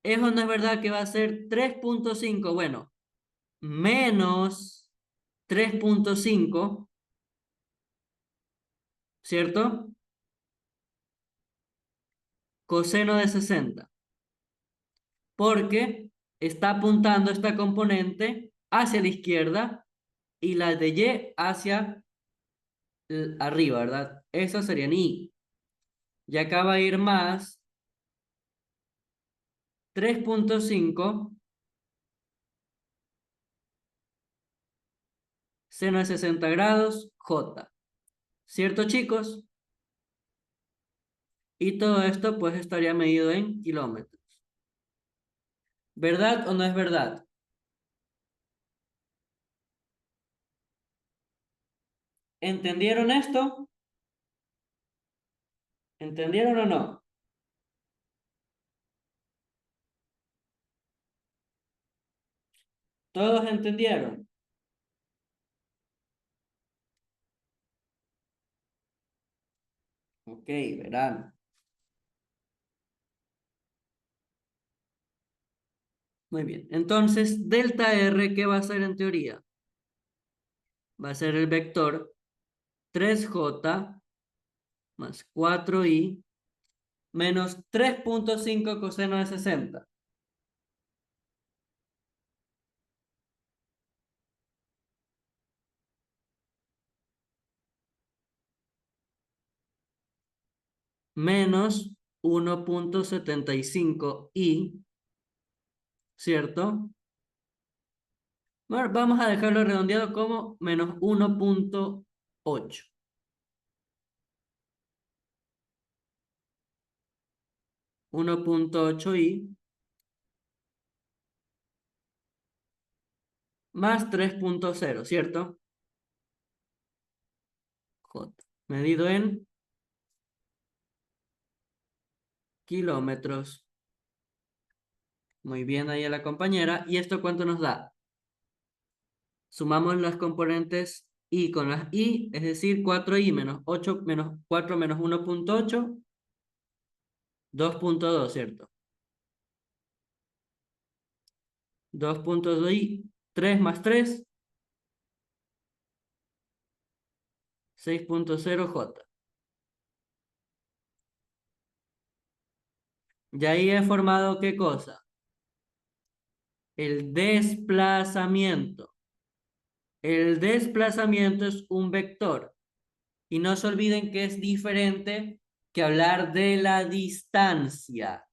Eso no es verdad que va a ser 3,5. Bueno, menos 3,5, ¿cierto? Coseno de 60. Porque está apuntando esta componente hacia la izquierda y la de Y hacia arriba, ¿verdad? Eso sería Y. Y acá va a ir más 3,5 seno de 60 grados J. ¿Cierto, chicos? Y todo esto pues estaría medido en kilómetros. ¿Verdad o no es verdad? ¿Entendieron esto? ¿Entendieron o no? ¿Todos entendieron? Ok, verán. Muy bien. Entonces, delta R, ¿qué va a ser en teoría? Va a ser el vector 3J más 4i menos 3,5 coseno de 60. Menos 1,75i, ¿cierto? Bueno, vamos a dejarlo redondeado como menos 1,8. 1,8i más 3,0, ¿cierto? J. Medido en kilómetros. Muy bien ahí a la compañera. ¿Y esto cuánto nos da? Sumamos las componentes i con las i, es decir, 4i menos 8 menos 4 menos 1,8, 2,2, ¿cierto? 2,2i, 3 más 3, 6,0j. Y ahí he formado ¿qué cosa? El desplazamiento. El desplazamiento es un vector. Y no se olviden que es diferente que hablar de la distancia.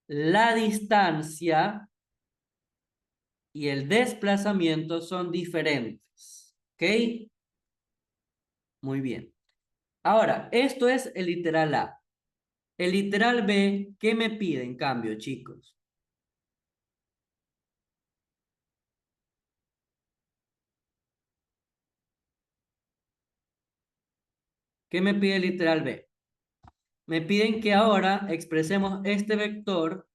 La distancia y el desplazamiento son diferentes. ¿Ok? Muy bien. Ahora, esto es el literal A. El literal B, ¿qué me pide en cambio, chicos? ¿Qué me pide el literal B? Me piden que ahora expresemos este vector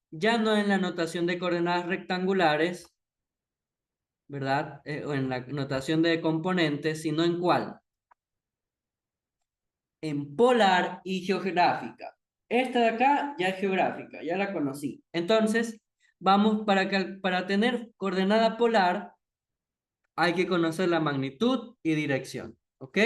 ya no en la notación de coordenadas rectangulares, ¿verdad? O en la notación de componentes, sino en ¿cuál? En polar y geográfica. Esta de acá ya es geográfica, ya la conocí. Entonces, vamos para tener coordenada polar, hay que conocer la magnitud y dirección. ¿Ok?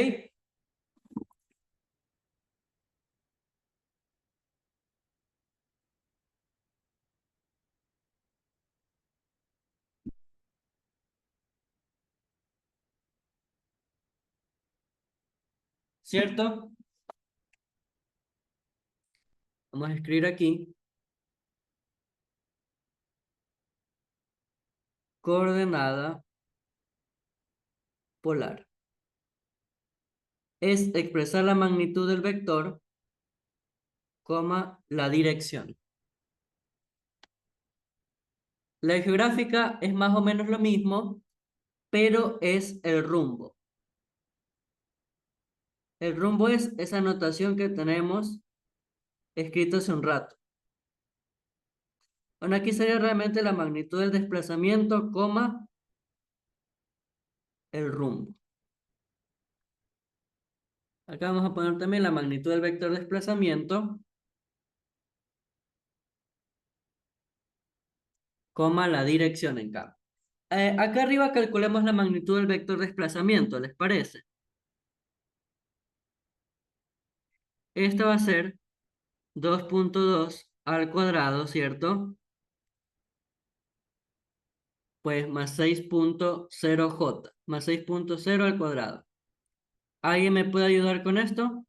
¿Cierto? Vamos a escribir aquí coordenada polar. Es expresar la magnitud del vector, coma, la dirección. La geográfica es más o menos lo mismo, pero es el rumbo. El rumbo es esa notación que tenemos escrito hace un rato. Bueno, aquí sería realmente la magnitud del desplazamiento, coma, el rumbo. Acá vamos a poner también la magnitud del vector desplazamiento, coma, la dirección en cambio. Acá arriba calculemos la magnitud del vector desplazamiento, ¿les parece? Esta va a ser 2.2 al cuadrado, ¿cierto? Pues más 6.0j, más 6.0 al cuadrado. ¿Alguien me puede ayudar con esto?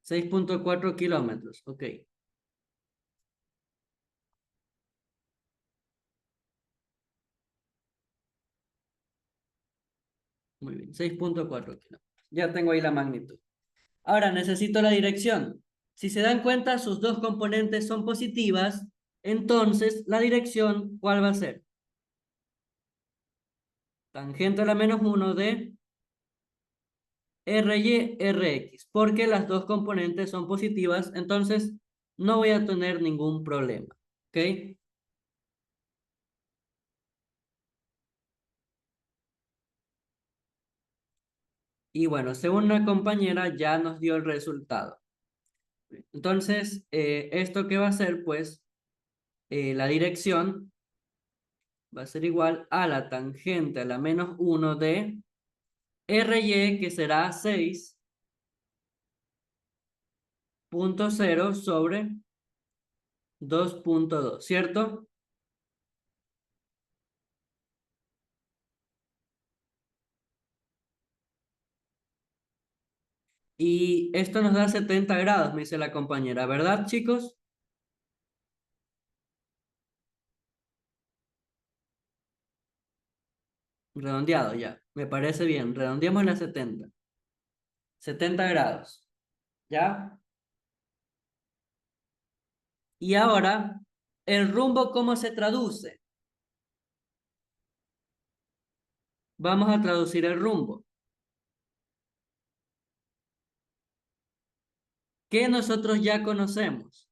6.4 kilómetros, ok. Muy bien, 6.4 kilómetros. Ya tengo ahí la magnitud. Ahora necesito la dirección. Si se dan cuenta, sus dos componentes son positivas, entonces la dirección, ¿cuál va a ser? Tangente a la menos 1 de RY, RX, porque las dos componentes son positivas, entonces no voy a tener ningún problema. ¿Ok? Y bueno, según una compañera ya nos dio el resultado. Entonces, ¿esto qué va a ser? Pues la dirección va a ser igual a la tangente a la menos 1 de RY, que será 6.0 sobre 2.2, ¿cierto? Y esto nos da 70 grados, me dice la compañera, ¿verdad, chicos? Redondeado ya, me parece bien. Redondeamos la 70 grados, ¿ya? Y ahora, ¿el rumbo cómo se traduce? Vamos a traducir el rumbo. ¿Qué nosotros ya conocemos?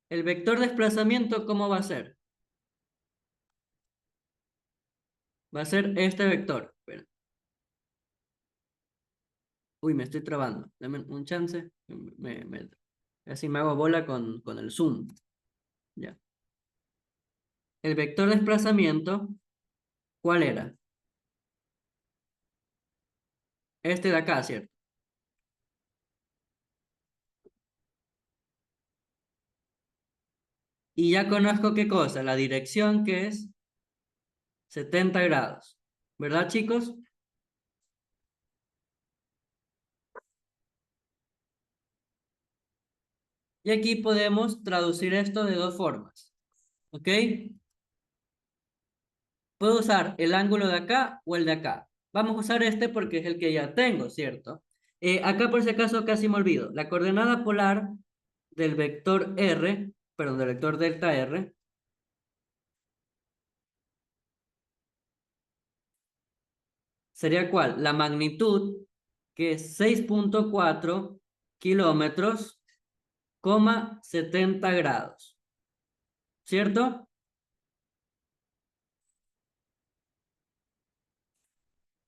El vector desplazamiento, ¿cómo va a ser? Va a ser este vector. Espera. Uy, me estoy trabando. Dame un chance. Así me hago bola con el zoom. Ya. El vector desplazamiento, ¿cuál era? Este de acá, ¿cierto? Y ya conozco qué cosa, la dirección que es 70 grados. ¿Verdad, chicos? Y aquí podemos traducir esto de dos formas. ¿Ok? Puedo usar el ángulo de acá o el de acá. Vamos a usar este porque es el que ya tengo, ¿cierto? Acá por si acaso casi me olvido. La coordenada polar del vector R, perdón, del vector delta R, sería ¿cuál? La magnitud, que es 6.4 kilómetros, coma 70 grados, ¿cierto?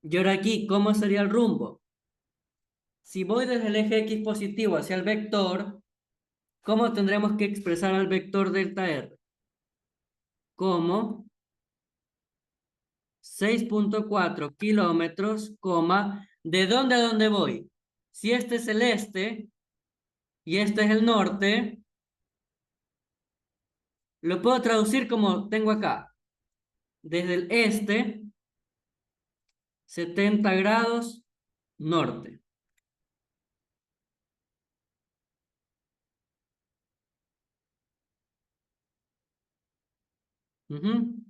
Y ahora aquí, ¿cómo sería el rumbo? Si voy desde el eje X positivo hacia el vector, ¿cómo tendremos que expresar al vector delta R? Como 6.4 kilómetros, coma, ¿de dónde a dónde voy? Si este es el este y este es el norte, lo puedo traducir como tengo acá. Desde el este, 70 grados norte. Ujú.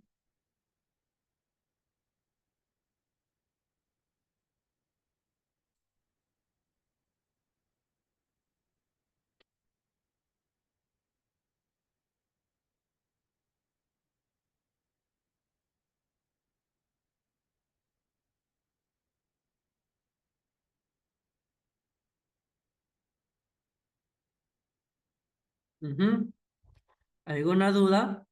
Ujú. ¿Alguna duda?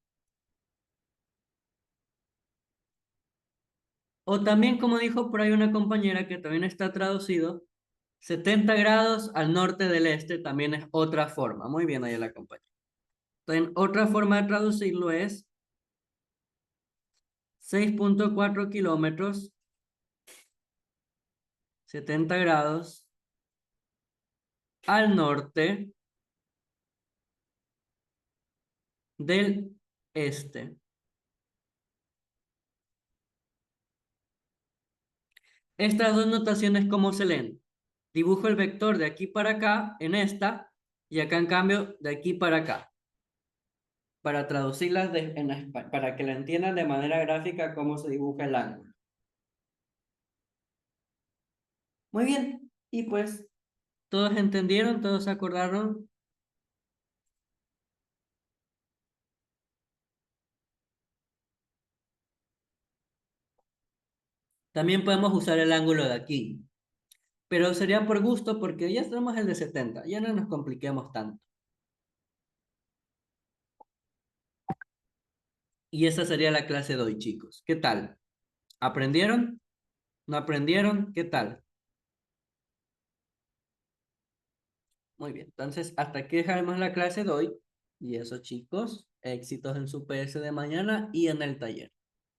O también, como dijo por ahí una compañera que también está traducido, 70 grados al norte del este también es otra forma. Muy bien ahí la compañera. Entonces, otra forma de traducirlo es 6,4 kilómetros, 70 grados al norte del este. Estas dos notaciones, ¿cómo se leen? Dibujo el vector de aquí para acá en esta y acá en cambio de aquí para acá, para traducirlas para que la entiendan de manera gráfica cómo se dibuja el ángulo. Muy bien, y pues todos entendieron, todos se acordaron. También podemos usar el ángulo de aquí, pero sería por gusto porque ya tenemos el de 70, ya no nos compliquemos tanto. Y esa sería la clase de hoy, chicos. ¿Qué tal? ¿Aprendieron? ¿No aprendieron? ¿Qué tal? Muy bien, entonces hasta aquí dejaremos la clase de hoy. Y eso, chicos, éxitos en su PS de mañana y en el taller.